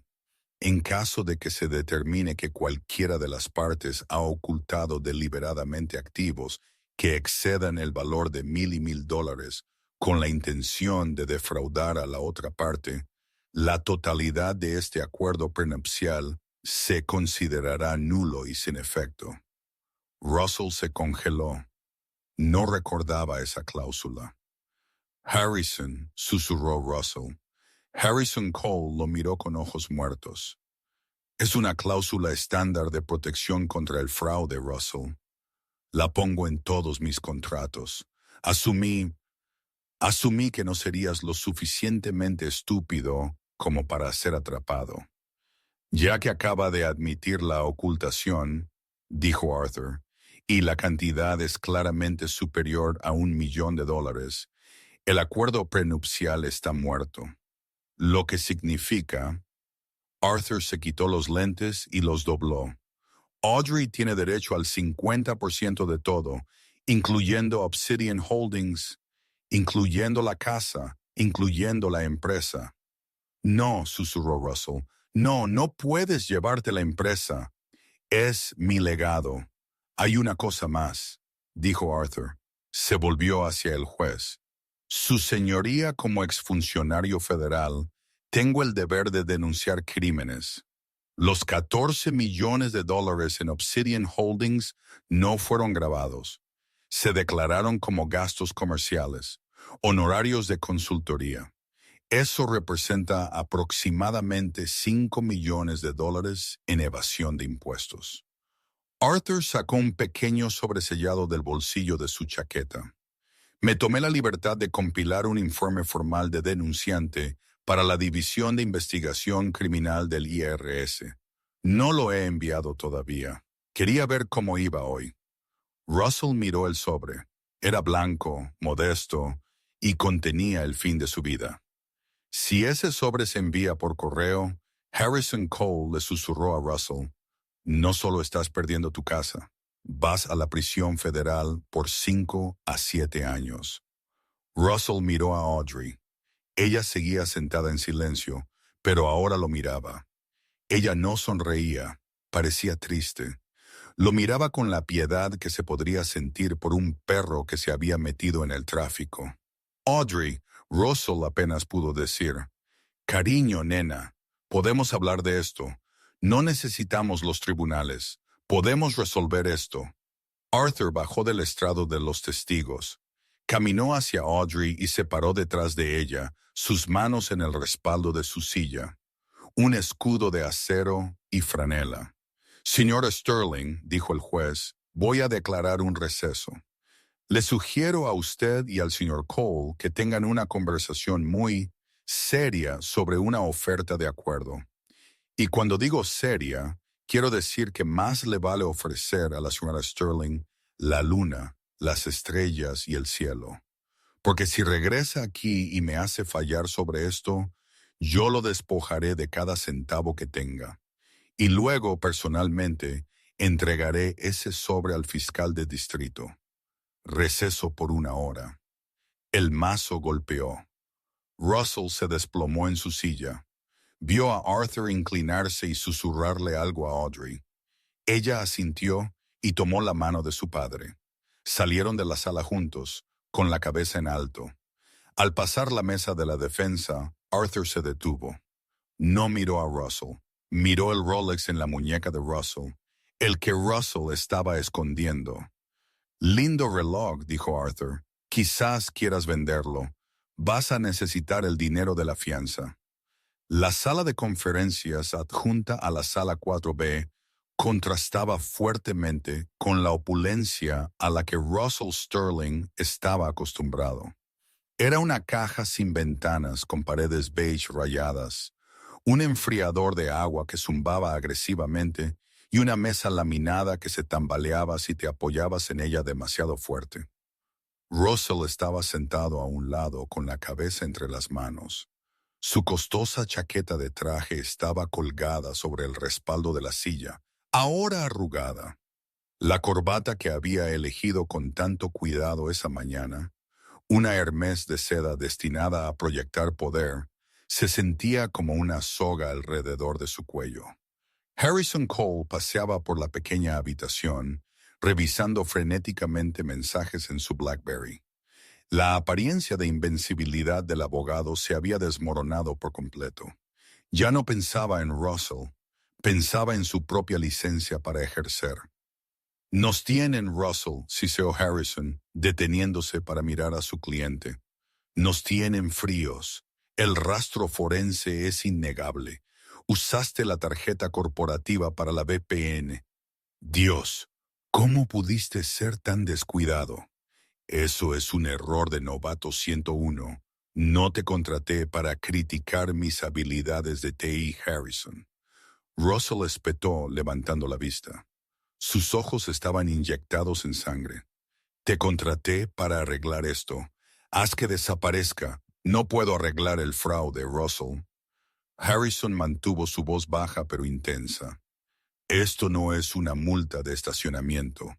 En caso de que se determine que cualquiera de las partes ha ocultado deliberadamente activos que excedan el valor de $1,000 y $1,000 con la intención de defraudar a la otra parte, la totalidad de este acuerdo prenupcial se considerará nulo y sin efecto. Russell se congeló. No recordaba esa cláusula. Harrison, susurró Russell. Harrison Cole lo miró con ojos muertos. Es una cláusula estándar de protección contra el fraude, Russell. La pongo en todos mis contratos. Asumí que no serías lo suficientemente estúpido como para ser atrapado. Ya que acaba de admitir la ocultación, dijo Arthur, y la cantidad es claramente superior a $1 millón, el acuerdo prenupcial está muerto. Lo que significa, Arthur se quitó los lentes y los dobló. Audrey tiene derecho al 50% de todo, incluyendo Obsidian Holdings, incluyendo la casa, incluyendo la empresa. No, susurró Russell. No, no puedes llevarte la empresa. Es mi legado. Hay una cosa más, dijo Arthur. Se volvió hacia el juez. Su señoría, como exfuncionario federal, tengo el deber de denunciar crímenes. Los $14 millones en Obsidian Holdings no fueron grabados. Se declararon como gastos comerciales, honorarios de consultoría. Eso representa aproximadamente $5 millones en evasión de impuestos. Arthur sacó un pequeño sobresellado del bolsillo de su chaqueta. Me tomé la libertad de compilar un informe formal de denunciante para la División de Investigación Criminal del IRS. No lo he enviado todavía. Quería ver cómo iba hoy. Russell miró el sobre. Era blanco, modesto, y contenía el fin de su vida. Si ese sobre se envía por correo, Harrison Cole le susurró a Russell, no solo estás perdiendo tu casa, vas a la prisión federal por 5 a 7 años. Russell miró a Audrey. Ella seguía sentada en silencio, pero ahora lo miraba. Ella no sonreía, parecía triste. Lo miraba con la piedad que se podría sentir por un perro que se había metido en el tráfico. Audrey, Russell apenas pudo decir, cariño, nena, podemos hablar de esto. No necesitamos los tribunales. Podemos resolver esto. Arthur bajó del estrado de los testigos. Caminó hacia Audrey y se paró detrás de ella, sus manos en el respaldo de su silla. Un escudo de acero y franela. Señora Sterling, dijo el juez, voy a declarar un receso. Le sugiero a usted y al señor Cole que tengan una conversación muy seria sobre una oferta de acuerdo. Y cuando digo seria, quiero decir que más le vale ofrecer a la señora Sterling la luna, las estrellas y el cielo. Porque si regresa aquí y me hace fallar sobre esto, yo lo despojaré de cada centavo que tenga. Y luego, personalmente, entregaré ese sobre al fiscal de distrito. Receso por 1 hora. El mazo golpeó. Russell se desplomó en su silla. Vio a Arthur inclinarse y susurrarle algo a Audrey. Ella asintió y tomó la mano de su padre. Salieron de la sala juntos, con la cabeza en alto. Al pasar la mesa de la defensa, Arthur se detuvo. No miró a Russell. Miró el Rolex en la muñeca de Russell, el que Russell estaba escondiendo. Lindo reloj, dijo Arthur. Quizás quieras venderlo. Vas a necesitar el dinero de la fianza. La sala de conferencias adjunta a la sala 4B contrastaba fuertemente con la opulencia a la que Russell Sterling estaba acostumbrado. Era una caja sin ventanas con paredes beige rayadas, un enfriador de agua que zumbaba agresivamente y una mesa laminada que se tambaleaba si te apoyabas en ella demasiado fuerte. Russell estaba sentado a un lado con la cabeza entre las manos. Su costosa chaqueta de traje estaba colgada sobre el respaldo de la silla, ahora arrugada. La corbata que había elegido con tanto cuidado esa mañana, una Hermès de seda destinada a proyectar poder, se sentía como una soga alrededor de su cuello. Harrison Cole paseaba por la pequeña habitación, revisando frenéticamente mensajes en su BlackBerry. La apariencia de invencibilidad del abogado se había desmoronado por completo. Ya no pensaba en Russell, pensaba en su propia licencia para ejercer. Nos tienen, Russell, siseó Harrison, deteniéndose para mirar a su cliente. Nos tienen fríos. El rastro forense es innegable. Usaste la tarjeta corporativa para la VPN. Dios, ¿cómo pudiste ser tan descuidado? Eso es un error de novato 101. No te contraté para criticar mis habilidades de T.E. Harrison. Russell espetó levantando la vista. Sus ojos estaban inyectados en sangre. Te contraté para arreglar esto. Haz que desaparezca. No puedo arreglar el fraude, Russell. Harrison mantuvo su voz baja pero intensa. Esto no es una multa de estacionamiento.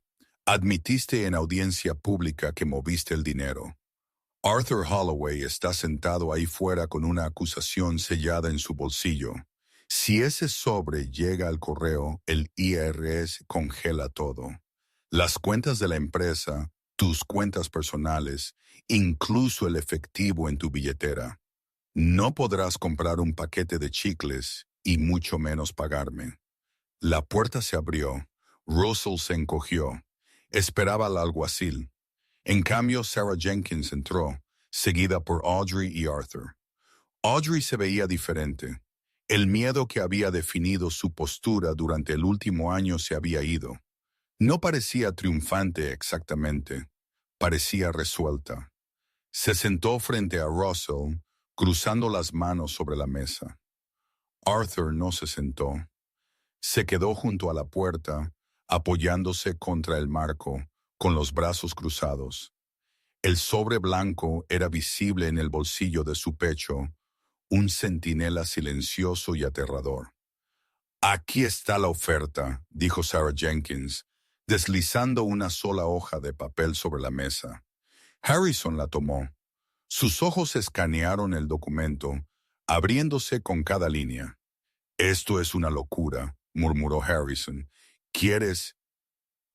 Admitiste en audiencia pública que moviste el dinero. Arthur Holloway está sentado ahí fuera con una acusación sellada en su bolsillo. Si ese sobre llega al correo, el IRS congela todo. Las cuentas de la empresa, tus cuentas personales, incluso el efectivo en tu billetera. No podrás comprar un paquete de chicles y mucho menos pagarme. La puerta se abrió. Russell se encogió. Esperaba al alguacil. En cambio, Sarah Jenkins entró, seguida por Audrey y Arthur. Audrey se veía diferente. El miedo que había definido su postura durante el último año se había ido. No parecía triunfante exactamente. Parecía resuelta. Se sentó frente a Russell, cruzando las manos sobre la mesa. Arthur no se sentó. Se quedó junto a la puerta, apoyándose contra el marco, con los brazos cruzados. El sobre blanco era visible en el bolsillo de su pecho, un centinela silencioso y aterrador. Aquí está la oferta, dijo Sarah Jenkins, deslizando una sola hoja de papel sobre la mesa. Harrison la tomó. Sus ojos escanearon el documento, abriéndose con cada línea. Esto es una locura, murmuró Harrison. ¿Quieres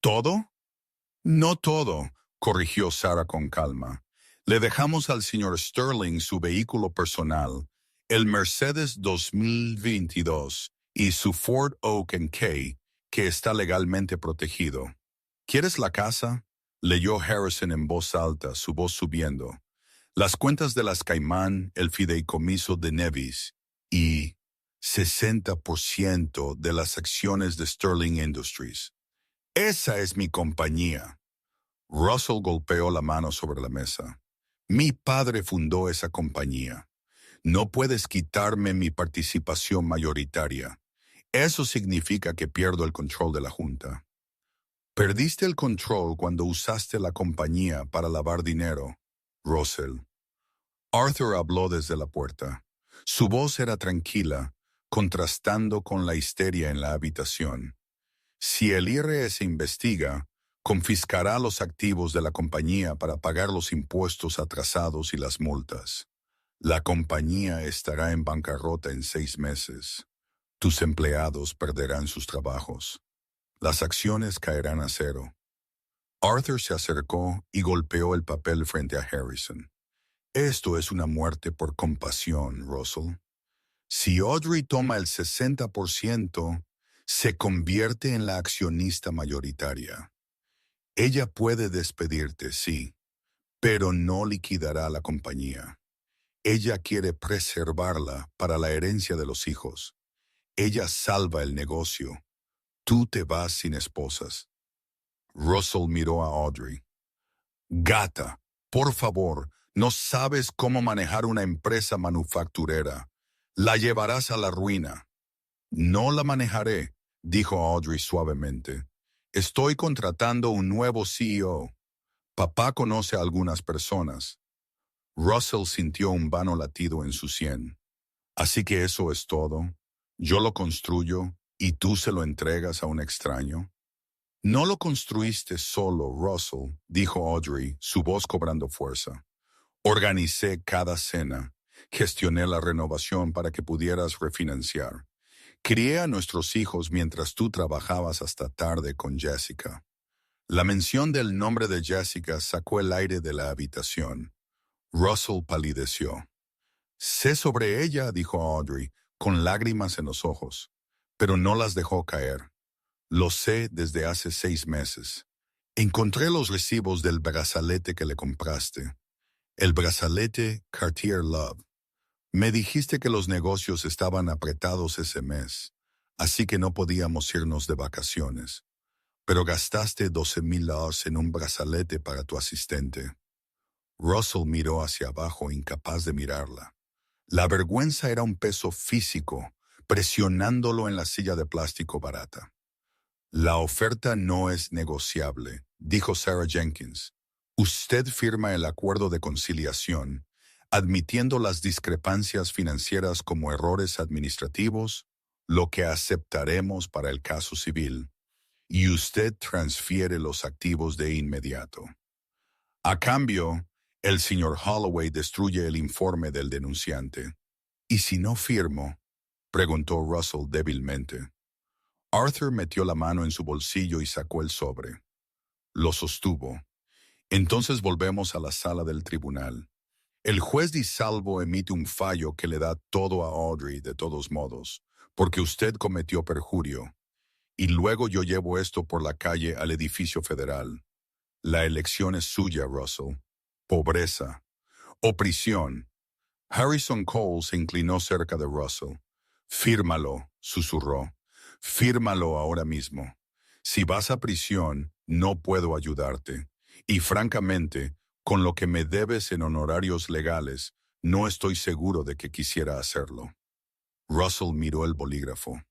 todo? No todo, corrigió Sarah con calma. Le dejamos al señor Sterling su vehículo personal, el Mercedes 2022 y su Ford Oak K, que está legalmente protegido. ¿Quieres la casa? Leyó Harrison en voz alta, su voz subiendo. Las cuentas de las Caimán, el fideicomiso de Nevis y 60% de las acciones de Sterling Industries. Esa es mi compañía. Russell golpeó la mano sobre la mesa. Mi padre fundó esa compañía. No puedes quitarme mi participación mayoritaria. Eso significa que pierdo el control de la junta. Perdiste el control cuando usaste la compañía para lavar dinero, Russell. Arthur habló desde la puerta. Su voz era tranquila, contrastando con la histeria en la habitación. Si el IRS investiga, confiscará los activos de la compañía para pagar los impuestos atrasados y las multas. La compañía estará en bancarrota en 6 meses. Tus empleados perderán sus trabajos. Las acciones caerán a cero. Arthur se acercó y golpeó el papel frente a Harrison. Esto es una muerte por compasión, Russell. Si Audrey toma el 60%, se convierte en la accionista mayoritaria. Ella puede despedirte, sí, pero no liquidará la compañía. Ella quiere preservarla para la herencia de los hijos. Ella salva el negocio. Tú te vas sin esposas. Russell miró a Audrey. Gata, por favor, no sabes cómo manejar una empresa manufacturera. La llevarás a la ruina. No la manejaré, dijo Audrey suavemente. Estoy contratando un nuevo CEO. Papá conoce a algunas personas. Russell sintió un vano latido en su sien. Así que eso es todo. Yo lo construyo y tú se lo entregas a un extraño. No lo construiste solo, Russell, dijo Audrey, su voz cobrando fuerza. Organicé cada cena. Gestioné la renovación para que pudieras refinanciar. Crié a nuestros hijos mientras tú trabajabas hasta tarde con Jessica. La mención del nombre de Jessica sacó el aire de la habitación. Russell palideció. Sé sobre ella, dijo Audrey, con lágrimas en los ojos, pero no las dejó caer. Lo sé desde hace 6 meses. Encontré los recibos del brazalete que le compraste. El brazalete Cartier Love. Me dijiste que los negocios estaban apretados ese mes, así que no podíamos irnos de vacaciones. pero gastaste $12,000 en un brazalete para tu asistente. Russell miró hacia abajo, incapaz de mirarla. La vergüenza era un peso físico, presionándolo en la silla de plástico barata. La oferta no es negociable, dijo Sarah Jenkins. Usted firma el acuerdo de conciliación, admitiendo las discrepancias financieras como errores administrativos, lo que aceptaremos para el caso civil, y usted transfiere los activos de inmediato. A cambio, el señor Holloway destruye el informe del denunciante. ¿Y si no firmo?, preguntó Russell débilmente. Arthur metió la mano en su bolsillo y sacó el sobre. Lo sostuvo. Entonces volvemos a la sala del tribunal. El juez DiSalvo emite un fallo que le da todo a Audrey de todos modos, porque usted cometió perjurio. Y luego yo llevo esto por la calle al edificio federal. La elección es suya, Russell. Pobreza o prisión. Harrison Cole se inclinó cerca de Russell. Fírmalo, susurró. Fírmalo ahora mismo. Si vas a prisión, no puedo ayudarte. Y francamente, con lo que me debes en honorarios legales, no estoy seguro de que quisiera hacerlo. Russell miró el bolígrafo.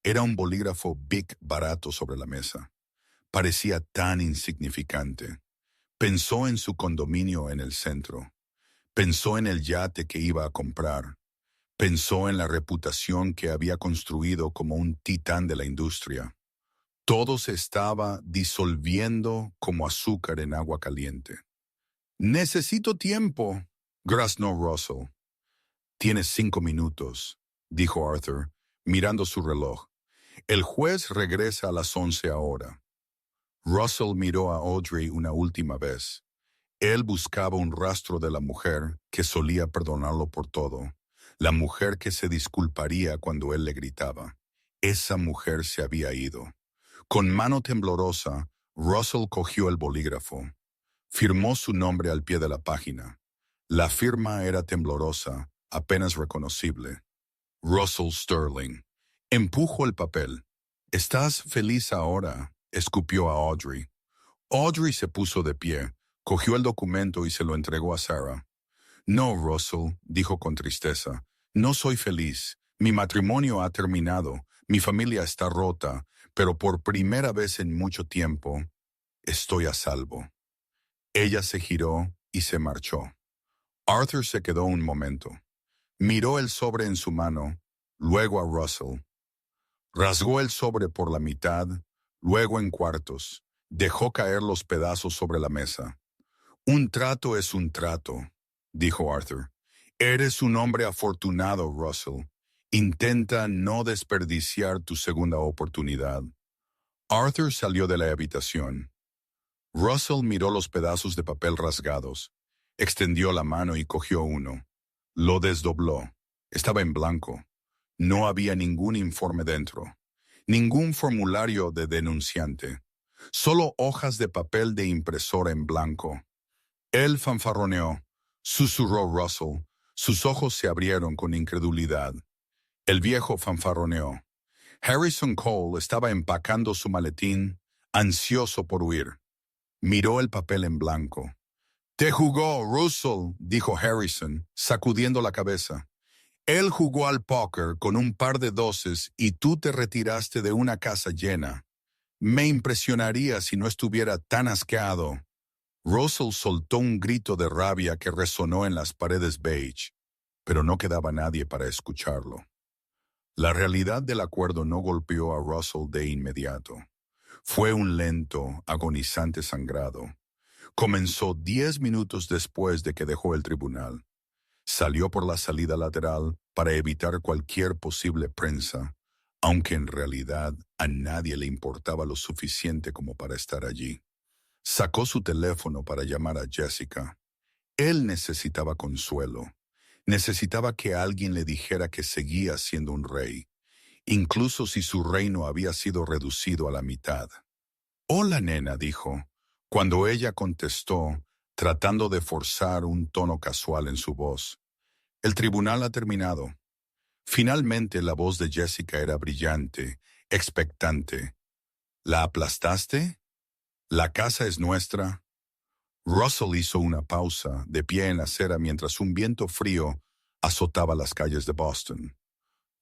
Era un bolígrafo Bic barato sobre la mesa. Parecía tan insignificante. Pensó en su condominio en el centro. Pensó en el yate que iba a comprar. Pensó en la reputación que había construido como un titán de la industria. Todo se estaba disolviendo como azúcar en agua caliente. «Necesito tiempo», graznó Russell. «Tienes 5 minutos», dijo Arthur, mirando su reloj. «El juez regresa a las 11 ahora». Russell miró a Audrey una última vez. Él buscaba un rastro de la mujer que solía perdonarlo por todo, la mujer que se disculparía cuando él le gritaba. Esa mujer se había ido. Con mano temblorosa, Russell cogió el bolígrafo. Firmó su nombre al pie de la página. La firma era temblorosa, apenas reconocible. Russell Sterling. Empujó el papel. «¿Estás feliz ahora?», escupió a Audrey. Audrey se puso de pie, cogió el documento y se lo entregó a Sarah. «No, Russell», dijo con tristeza. «No soy feliz. Mi matrimonio ha terminado. Mi familia está rota, pero por primera vez en mucho tiempo, estoy a salvo». Ella se giró y se marchó. Arthur se quedó un momento. Miró el sobre en su mano, luego a Russell. Rasgó el sobre por la mitad, luego en cuartos. Dejó caer los pedazos sobre la mesa. «Un trato es un trato», dijo Arthur. «Eres un hombre afortunado, Russell. Intenta no desperdiciar tu segunda oportunidad». Arthur salió de la habitación. Russell miró los pedazos de papel rasgados. Extendió la mano y cogió uno. Lo desdobló. Estaba en blanco. No había ningún informe dentro. Ningún formulario de denunciante. Solo hojas de papel de impresora en blanco. Él fanfarroneó. Susurró Russell. Sus ojos se abrieron con incredulidad. El viejo fanfarroneó. Harrison Cole estaba empacando su maletín, ansioso por huir. Miró el papel en blanco. «Te jugó, Russell», dijo Harrison, sacudiendo la cabeza. «Él jugó al póker con un par de doces y tú te retiraste de una casa llena. Me impresionaría si no estuviera tan asqueado». Russell soltó un grito de rabia que resonó en las paredes beige, pero no quedaba nadie para escucharlo. La realidad del acuerdo no golpeó a Russell de inmediato. Fue un lento, agonizante sangrado. Comenzó 10 minutos después de que dejó el tribunal. Salió por la salida lateral para evitar cualquier posible prensa, aunque en realidad a nadie le importaba lo suficiente como para estar allí. Sacó su teléfono para llamar a Jessica. Él necesitaba consuelo. Necesitaba que alguien le dijera que seguía siendo un rey, incluso si su reino había sido reducido a la mitad. «Hola, nena», dijo, cuando ella contestó, tratando de forzar un tono casual en su voz. «El tribunal ha terminado». Finalmente la voz de Jessica era brillante, expectante. ¿La aplastaste? La casa es nuestra. Russell hizo una pausa, de pie en la acera mientras un viento frío azotaba las calles de Boston.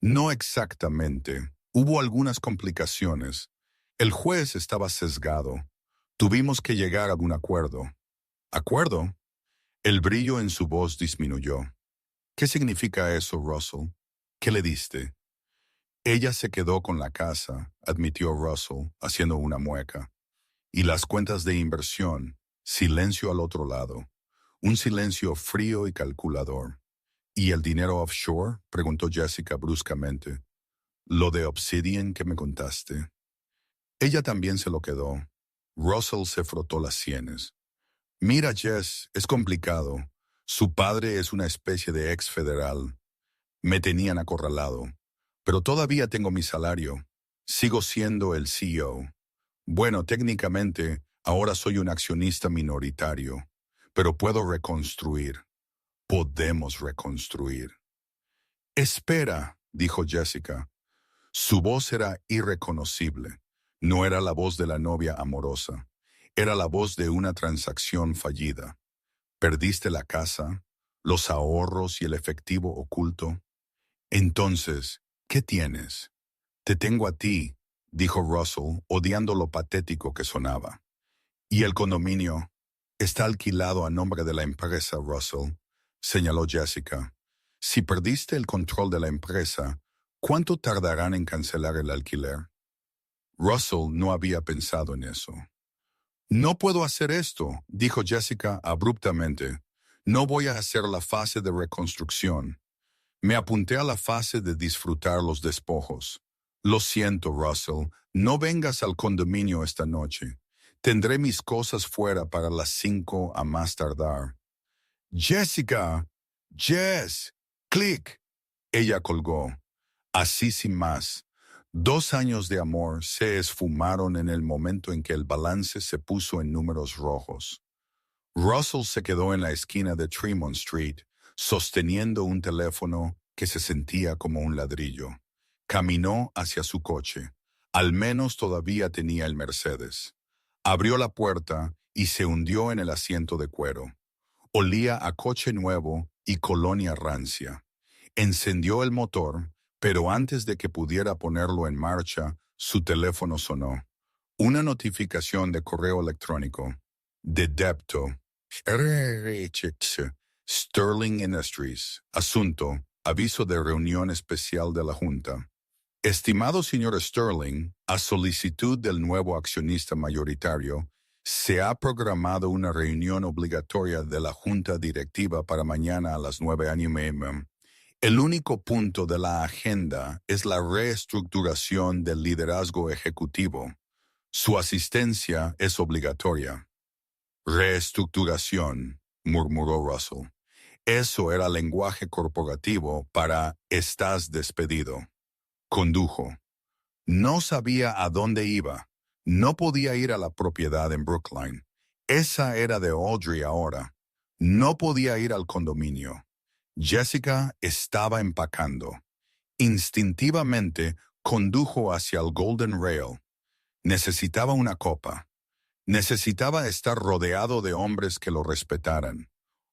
No exactamente. Hubo algunas complicaciones. El juez estaba sesgado. Tuvimos que llegar a un acuerdo. ¿Acuerdo? El brillo en su voz disminuyó. ¿Qué significa eso, Russell? ¿Qué le diste? Ella se quedó con la casa, admitió Russell, haciendo una mueca. Y las cuentas de inversión, silencio al otro lado. Un silencio frío y calculador. ¿Y el dinero offshore? Preguntó Jessica bruscamente. Lo de Obsidian que me contaste. Ella también se lo quedó. Russell se frotó las sienes. Mira, Jess, es complicado. Su padre es una especie de ex federal. Me tenían acorralado. Pero todavía tengo mi salario. Sigo siendo el CEO. Bueno, técnicamente, ahora soy un accionista minoritario. Pero puedo reconstruir. Podemos reconstruir. Espera, dijo Jessica. Su voz era irreconocible. No era la voz de la novia amorosa. Era la voz de una transacción fallida. ¿Perdiste la casa, los ahorros y el efectivo oculto? Entonces, ¿qué tienes? Te tengo a ti, dijo Russell, odiando lo patético que sonaba. ¿Y el condominio? Está alquilado a nombre de la empresa, Russell, señaló Jessica. Si perdiste el control de la empresa, ¿cuánto tardarán en cancelar el alquiler? Russell no había pensado en eso. No puedo hacer esto, dijo Jessica abruptamente. No voy a hacer la fase de reconstrucción. Me apunté a la fase de disfrutar los despojos. Lo siento, Russell, no vengas al condominio esta noche. Tendré mis cosas fuera para las 5 a más tardar. Jessica, Jess, clic. Ella colgó. Así sin más. 2 años de amor se esfumaron en el momento en que el balance se puso en números rojos. Russell se quedó en la esquina de Tremont Street, sosteniendo un teléfono que se sentía como un ladrillo. Caminó hacia su coche. Al menos todavía tenía el Mercedes. Abrió la puerta y se hundió en el asiento de cuero. Olía a coche nuevo y colonia rancia. Encendió el motor, pero antes de que pudiera ponerlo en marcha, su teléfono sonó. Una notificación de correo electrónico. De depto. Sterling Industries. Asunto. Aviso de reunión especial de la Junta. Estimado señor Sterling, a solicitud del nuevo accionista mayoritario, se ha programado una reunión obligatoria de la Junta Directiva para mañana a las 9:30 a.m. El único punto de la agenda es la reestructuración del liderazgo ejecutivo. Su asistencia es obligatoria. Reestructuración, murmuró Russell. Eso era lenguaje corporativo para estás despedido. Condujo. No sabía a dónde iba. No podía ir a la propiedad en Brookline. Esa era de Audrey ahora. No podía ir al condominio. Jessica estaba empacando. Instintivamente condujo hacia el Golden Rail. Necesitaba una copa. Necesitaba estar rodeado de hombres que lo respetaran.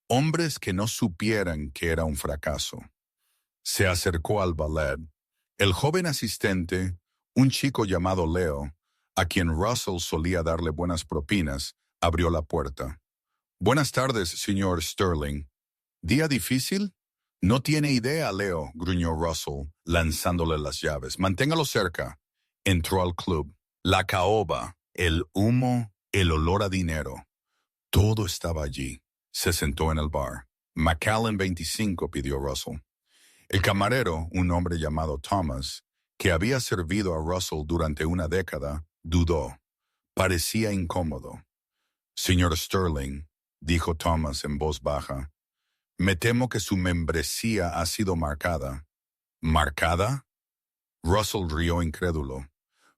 Hombres que no supieran que era un fracaso. Se acercó al ballet. El joven asistente, un chico llamado Leo, a quien Russell solía darle buenas propinas, abrió la puerta. Buenas tardes, señor Sterling. ¿Día difícil? No tiene idea, Leo, gruñó Russell, lanzándole las llaves. Manténgalo cerca. Entró al club. La caoba, el humo, el olor a dinero. Todo estaba allí. Se sentó en el bar. Macallan 25, pidió Russell. El camarero, un hombre llamado Thomas, que había servido a Russell durante una década, dudó. Parecía incómodo. Señor Sterling, dijo Thomas en voz baja, me temo que su membresía ha sido marcada. ¿Marcada? Russell rió incrédulo.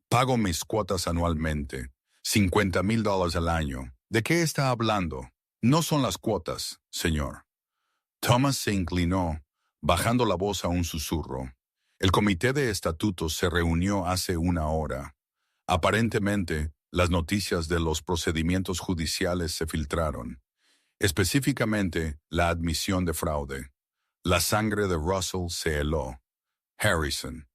Pago mis cuotas anualmente. $50,000 al año. ¿De qué está hablando? No son las cuotas, señor. Thomas se inclinó, bajando la voz a un susurro. El comité de estatutos se reunió hace una hora. Aparentemente, las noticias de los procedimientos judiciales se filtraron, específicamente la admisión de fraude. La sangre de Russell se heló. Harrison.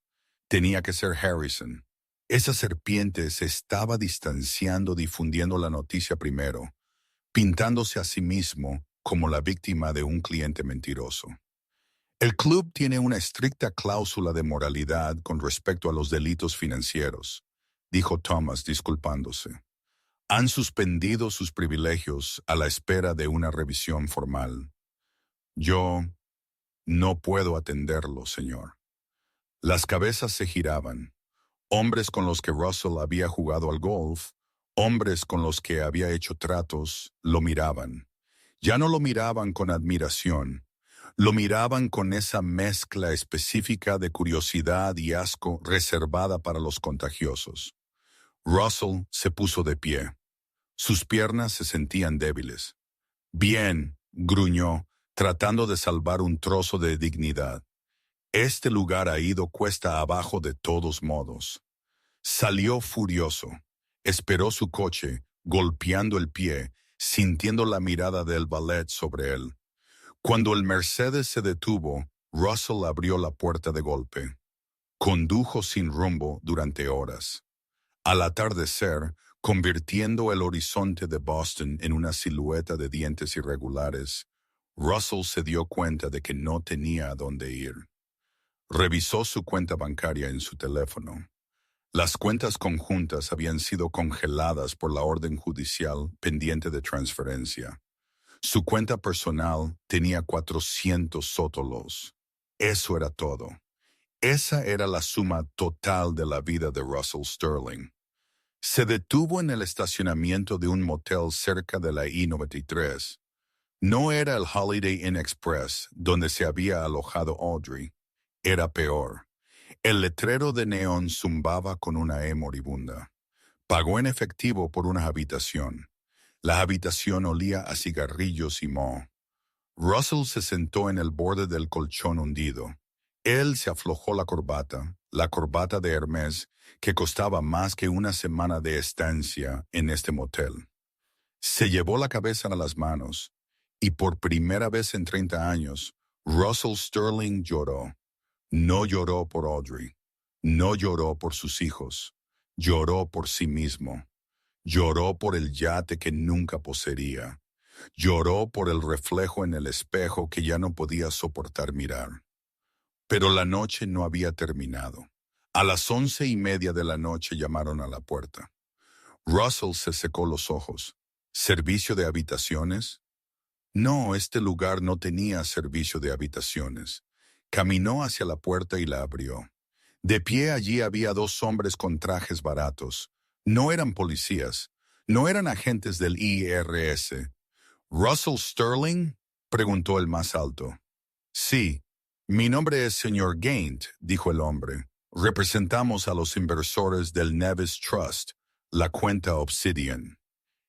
Tenía que ser Harrison. Esa serpiente se estaba distanciando difundiendo la noticia primero, pintándose a sí mismo como la víctima de un cliente mentiroso. El club tiene una estricta cláusula de moralidad con respecto a los delitos financieros, dijo Thomas disculpándose. Han suspendido sus privilegios a la espera de una revisión formal. Yo no puedo atenderlo, señor. Las cabezas se giraban. Hombres con los que Russell había jugado al golf, hombres con los que había hecho tratos, lo miraban. Ya no lo miraban con admiración, lo miraban con esa mezcla específica de curiosidad y asco reservada para los contagiosos. Russell se puso de pie. Sus piernas se sentían débiles. Bien, gruñó, tratando de salvar un trozo de dignidad. Este lugar ha ido cuesta abajo de todos modos. Salió furioso. Esperó su coche, golpeando el pie, sintiendo la mirada del valet sobre él. Cuando el Mercedes se detuvo, Russell abrió la puerta de golpe. Condujo sin rumbo durante horas. Al atardecer, convirtiendo el horizonte de Boston en una silueta de dientes irregulares, Russell se dio cuenta de que no tenía a dónde ir. Revisó su cuenta bancaria en su teléfono. Las cuentas conjuntas habían sido congeladas por la orden judicial pendiente de transferencia. Su cuenta personal tenía 400 sótolos. Eso era todo. Esa era la suma total de la vida de Russell Sterling. Se detuvo en el estacionamiento de un motel cerca de la I-93. No era el Holiday Inn Express donde se había alojado Audrey. Era peor. El letrero de neón zumbaba con una E moribunda. Pagó en efectivo por una habitación. La habitación olía a cigarrillos y moho. Russell se sentó en el borde del colchón hundido. Él se aflojó la corbata de Hermès, que costaba más que una semana de estancia en este motel. Se llevó la cabeza a las manos, y por primera vez en 30 años, Russell Sterling lloró. No lloró por Audrey, no lloró por sus hijos, lloró por sí mismo. Lloró por el yate que nunca poseería. Lloró por el reflejo en el espejo que ya no podía soportar mirar. Pero la noche no había terminado. A las 11:30 de la noche llamaron a la puerta. Russell se secó los ojos. ¿Servicio de habitaciones? No, este lugar no tenía servicio de habitaciones. Caminó hacia la puerta y la abrió. De pie allí había dos hombres con trajes baratos. No eran policías, no eran agentes del IRS. ¿Russell Sterling?, preguntó el más alto. Sí, mi nombre es señor Gaint, dijo el hombre. Representamos a los inversores del Nevis Trust, la cuenta Obsidian.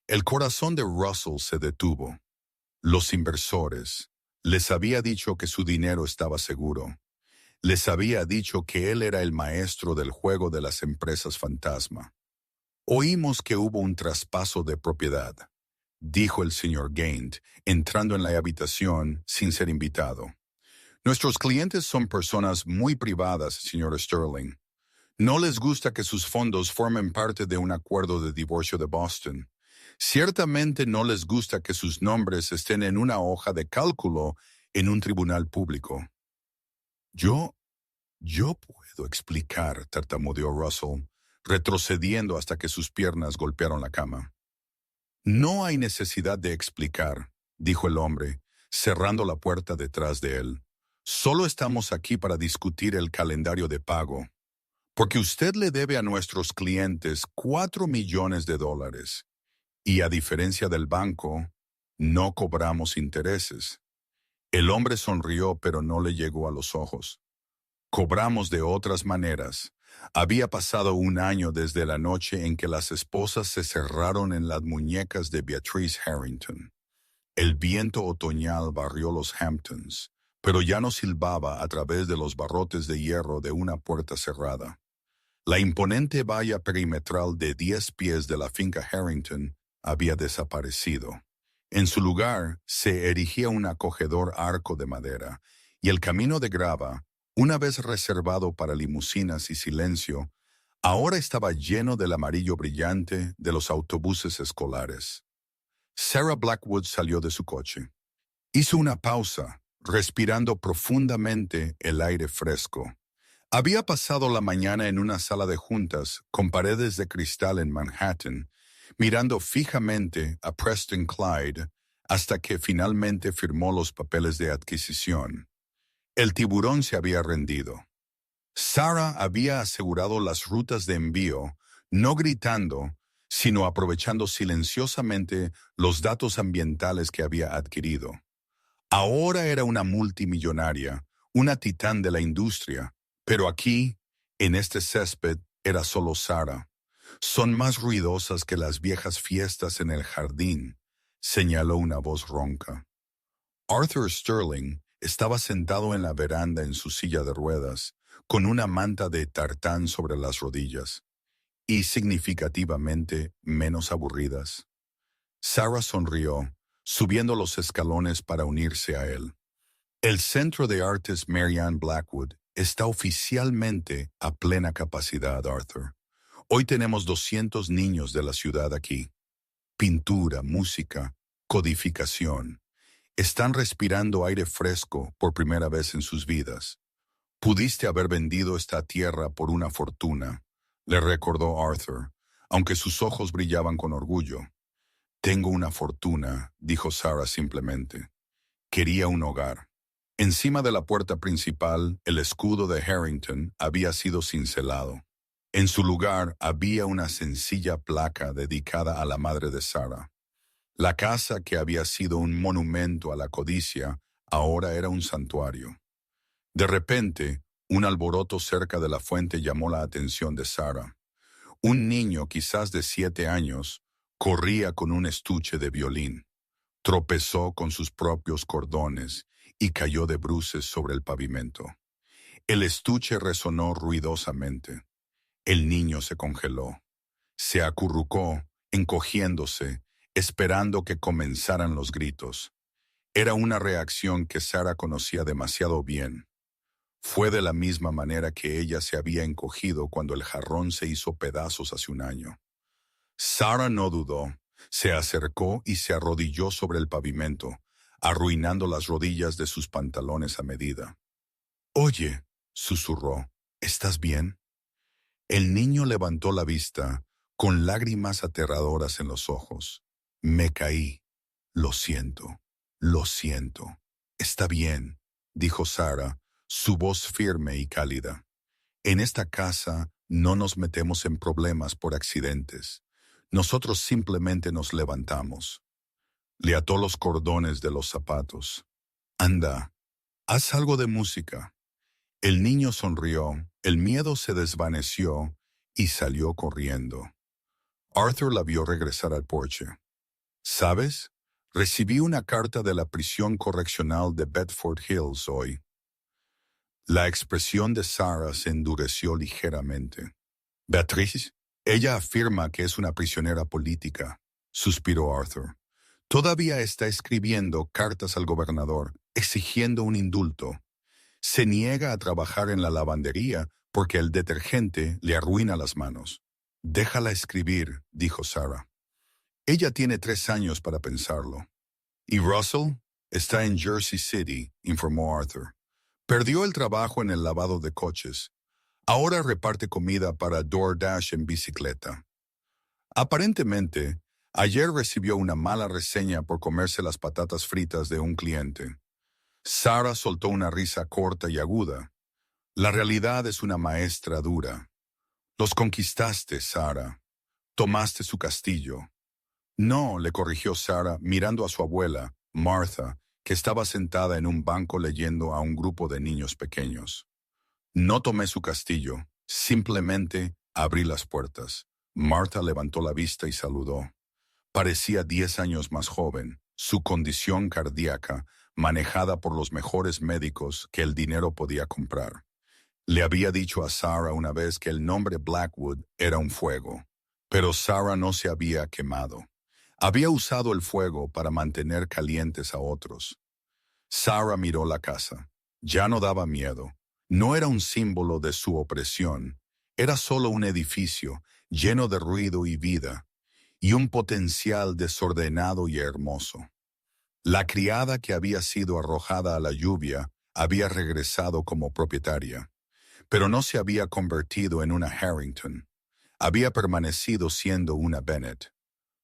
El corazón de Russell se detuvo. Los inversores. Les había dicho que su dinero estaba seguro. Les había dicho que él era el maestro del juego de las empresas fantasma. Oímos que hubo un traspaso de propiedad, dijo el señor Gaint, entrando en la habitación sin ser invitado. Nuestros clientes son personas muy privadas, señor Sterling. No les gusta que sus fondos formen parte de un acuerdo de divorcio de Boston. Ciertamente no les gusta que sus nombres estén en una hoja de cálculo en un tribunal público. Yo puedo explicar, tartamudeó Russell, retrocediendo hasta que sus piernas golpearon la cama. No hay necesidad de explicar, dijo el hombre, cerrando la puerta detrás de él. Solo estamos aquí para discutir el calendario de pago, porque usted le debe a nuestros clientes $4 millones, y a diferencia del banco, no cobramos intereses. El hombre sonrió, pero no le llegó a los ojos. Cobramos de otras maneras. Había pasado un año desde la noche en que las esposas se cerraron en las muñecas de Beatrice Harrington. El viento otoñal barrió los Hamptons, pero ya no silbaba a través de los barrotes de hierro de una puerta cerrada. La imponente valla perimetral de 10 pies de la finca Harrington había desaparecido. En su lugar se erigía un acogedor arco de madera, y el camino de grava, una vez reservado para limusinas y silencio, ahora estaba lleno del amarillo brillante de los autobuses escolares. Sarah Blackwood salió de su coche. Hizo una pausa, respirando profundamente el aire fresco. Había pasado la mañana en una sala de juntas con paredes de cristal en Manhattan, mirando fijamente a Preston Clyde hasta que finalmente firmó los papeles de adquisición. El tiburón se había rendido. Sarah había asegurado las rutas de envío, no gritando, sino aprovechando silenciosamente los datos ambientales que había adquirido. Ahora era una multimillonaria, una titán de la industria, pero aquí, en este césped, era solo Sarah. Son más ruidosas que las viejas fiestas en el jardín, señaló una voz ronca. Arthur Sterling estaba sentado en la veranda en su silla de ruedas, con una manta de tartán sobre las rodillas, y significativamente menos aburridas. Sarah sonrió, subiendo los escalones para unirse a él. El Centro de Artes Mary Ann Blackwood está oficialmente a plena capacidad, Arthur. Hoy tenemos 200 niños de la ciudad aquí. Pintura, música, codificación. Están respirando aire fresco por primera vez en sus vidas. Pudiste haber vendido esta tierra por una fortuna, le recordó Arthur, aunque sus ojos brillaban con orgullo. Tengo una fortuna, dijo Sarah simplemente. Quería un hogar. Encima de la puerta principal, el escudo de Harrington había sido cincelado. En su lugar había una sencilla placa dedicada a la madre de Sarah. La casa, que había sido un monumento a la codicia, ahora era un santuario. De repente, un alboroto cerca de la fuente llamó la atención de Sarah. Un niño, quizás de 7 años, corría con un estuche de violín. Tropezó con sus propios cordones y cayó de bruces sobre el pavimento. El estuche resonó ruidosamente. El niño se congeló. Se acurrucó, encogiéndose, esperando que comenzaran los gritos. Era una reacción que Sarah conocía demasiado bien. Fue de la misma manera que ella se había encogido cuando el jarrón se hizo pedazos hace un año. Sarah no dudó. Se acercó y se arrodilló sobre el pavimento, arruinando las rodillas de sus pantalones a medida. «Oye», susurró, «¿estás bien?» El niño levantó la vista, con lágrimas aterradoras en los ojos. «Me caí. Lo siento. Lo siento. Está bien», dijo Sarah, su voz firme y cálida. «En esta casa no nos metemos en problemas por accidentes. Nosotros simplemente nos levantamos». Le ató los cordones de los zapatos. «Anda, haz algo de música». El niño sonrió, el miedo se desvaneció y salió corriendo. Arthur la vio regresar al porche. «¿Sabes? Recibí una carta de la prisión correccional de Bedford Hills hoy». La expresión de Sarah se endureció ligeramente. «¿Beatriz?» Ella afirma que es una prisionera política», suspiró Arthur. «Todavía está escribiendo cartas al gobernador, exigiendo un indulto. Se niega a trabajar en la lavandería porque el detergente le arruina las manos». «Déjala escribir», dijo Sarah. «Ella tiene 3 años para pensarlo». «¿Y Russell?» «Está en Jersey City», informó Arthur. «Perdió el trabajo en el lavado de coches. Ahora reparte comida para DoorDash en bicicleta». Aparentemente, ayer recibió una mala reseña por comerse las patatas fritas de un cliente. Sarah soltó una risa corta y aguda. «La realidad es una maestra dura. Los conquistaste, Sarah. Tomaste su castillo». «No», le corrigió Sarah mirando a su abuela, Martha, que estaba sentada en un banco leyendo a un grupo de niños pequeños. «No tomé su castillo, simplemente abrí las puertas». Martha levantó la vista y saludó. Parecía 10 años más joven, su condición cardíaca manejada por los mejores médicos que el dinero podía comprar. Le había dicho a Sarah una vez que el nombre Blackwood era un fuego, pero Sarah no se había quemado. Había usado el fuego para mantener calientes a otros. Sarah miró la casa. Ya no daba miedo. No era un símbolo de su opresión. Era solo un edificio lleno de ruido y vida, y un potencial desordenado y hermoso. La criada que había sido arrojada a la lluvia había regresado como propietaria, pero no se había convertido en una Harrington. Había permanecido siendo una Bennett.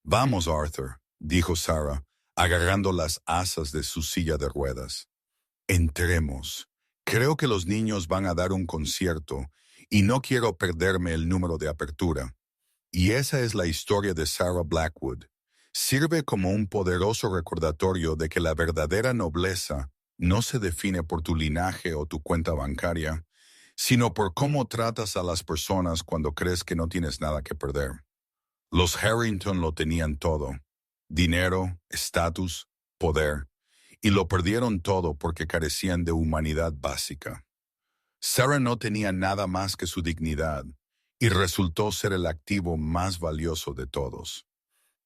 «Vamos, Arthur», dijo Sarah, agarrando las asas de su silla de ruedas. «Entremos. Creo que los niños van a dar un concierto y no quiero perderme el número de apertura». Y esa es la historia de Sarah Blackwood. Sirve como un poderoso recordatorio de que la verdadera nobleza no se define por tu linaje o tu cuenta bancaria, sino por cómo tratas a las personas cuando crees que no tienes nada que perder. Los Harrington lo tenían todo: dinero, estatus, poder, y lo perdieron todo porque carecían de humanidad básica. Sarah no tenía nada más que su dignidad, y resultó ser el activo más valioso de todos.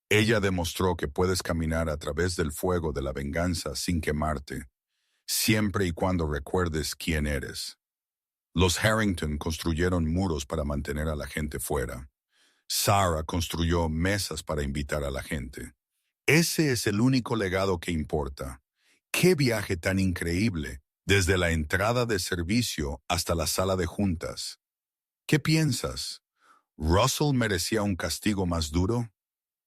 Ella demostró que puedes caminar a través del fuego de la venganza sin quemarte, siempre y cuando recuerdes quién eres. Los Harrington construyeron muros para mantener a la gente fuera. Sarah construyó mesas para invitar a la gente. Ese es el único legado que importa. ¡Qué viaje tan increíble! Desde la entrada de servicio hasta la sala de juntas. ¿Qué piensas? ¿Russell merecía un castigo más duro?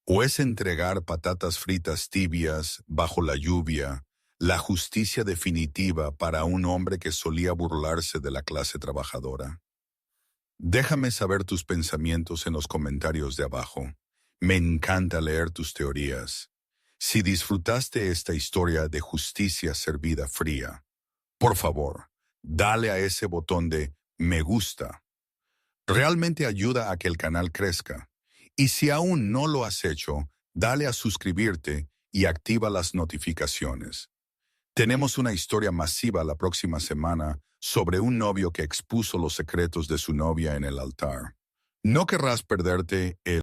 ¿O es entregar patatas fritas tibias bajo la lluvia la justicia definitiva para un hombre que solía burlarse de la clase trabajadora? Déjame saber tus pensamientos en los comentarios de abajo. Me encanta leer tus teorías. Si disfrutaste esta historia de justicia servida fría, por favor, dale a ese botón de me gusta. Realmente ayuda a que el canal crezca. Y si aún no lo has hecho, dale a suscribirte y activa las notificaciones. Tenemos una historia masiva la próxima semana sobre un novio que expuso los secretos de su novia en el altar. No querrás perderte el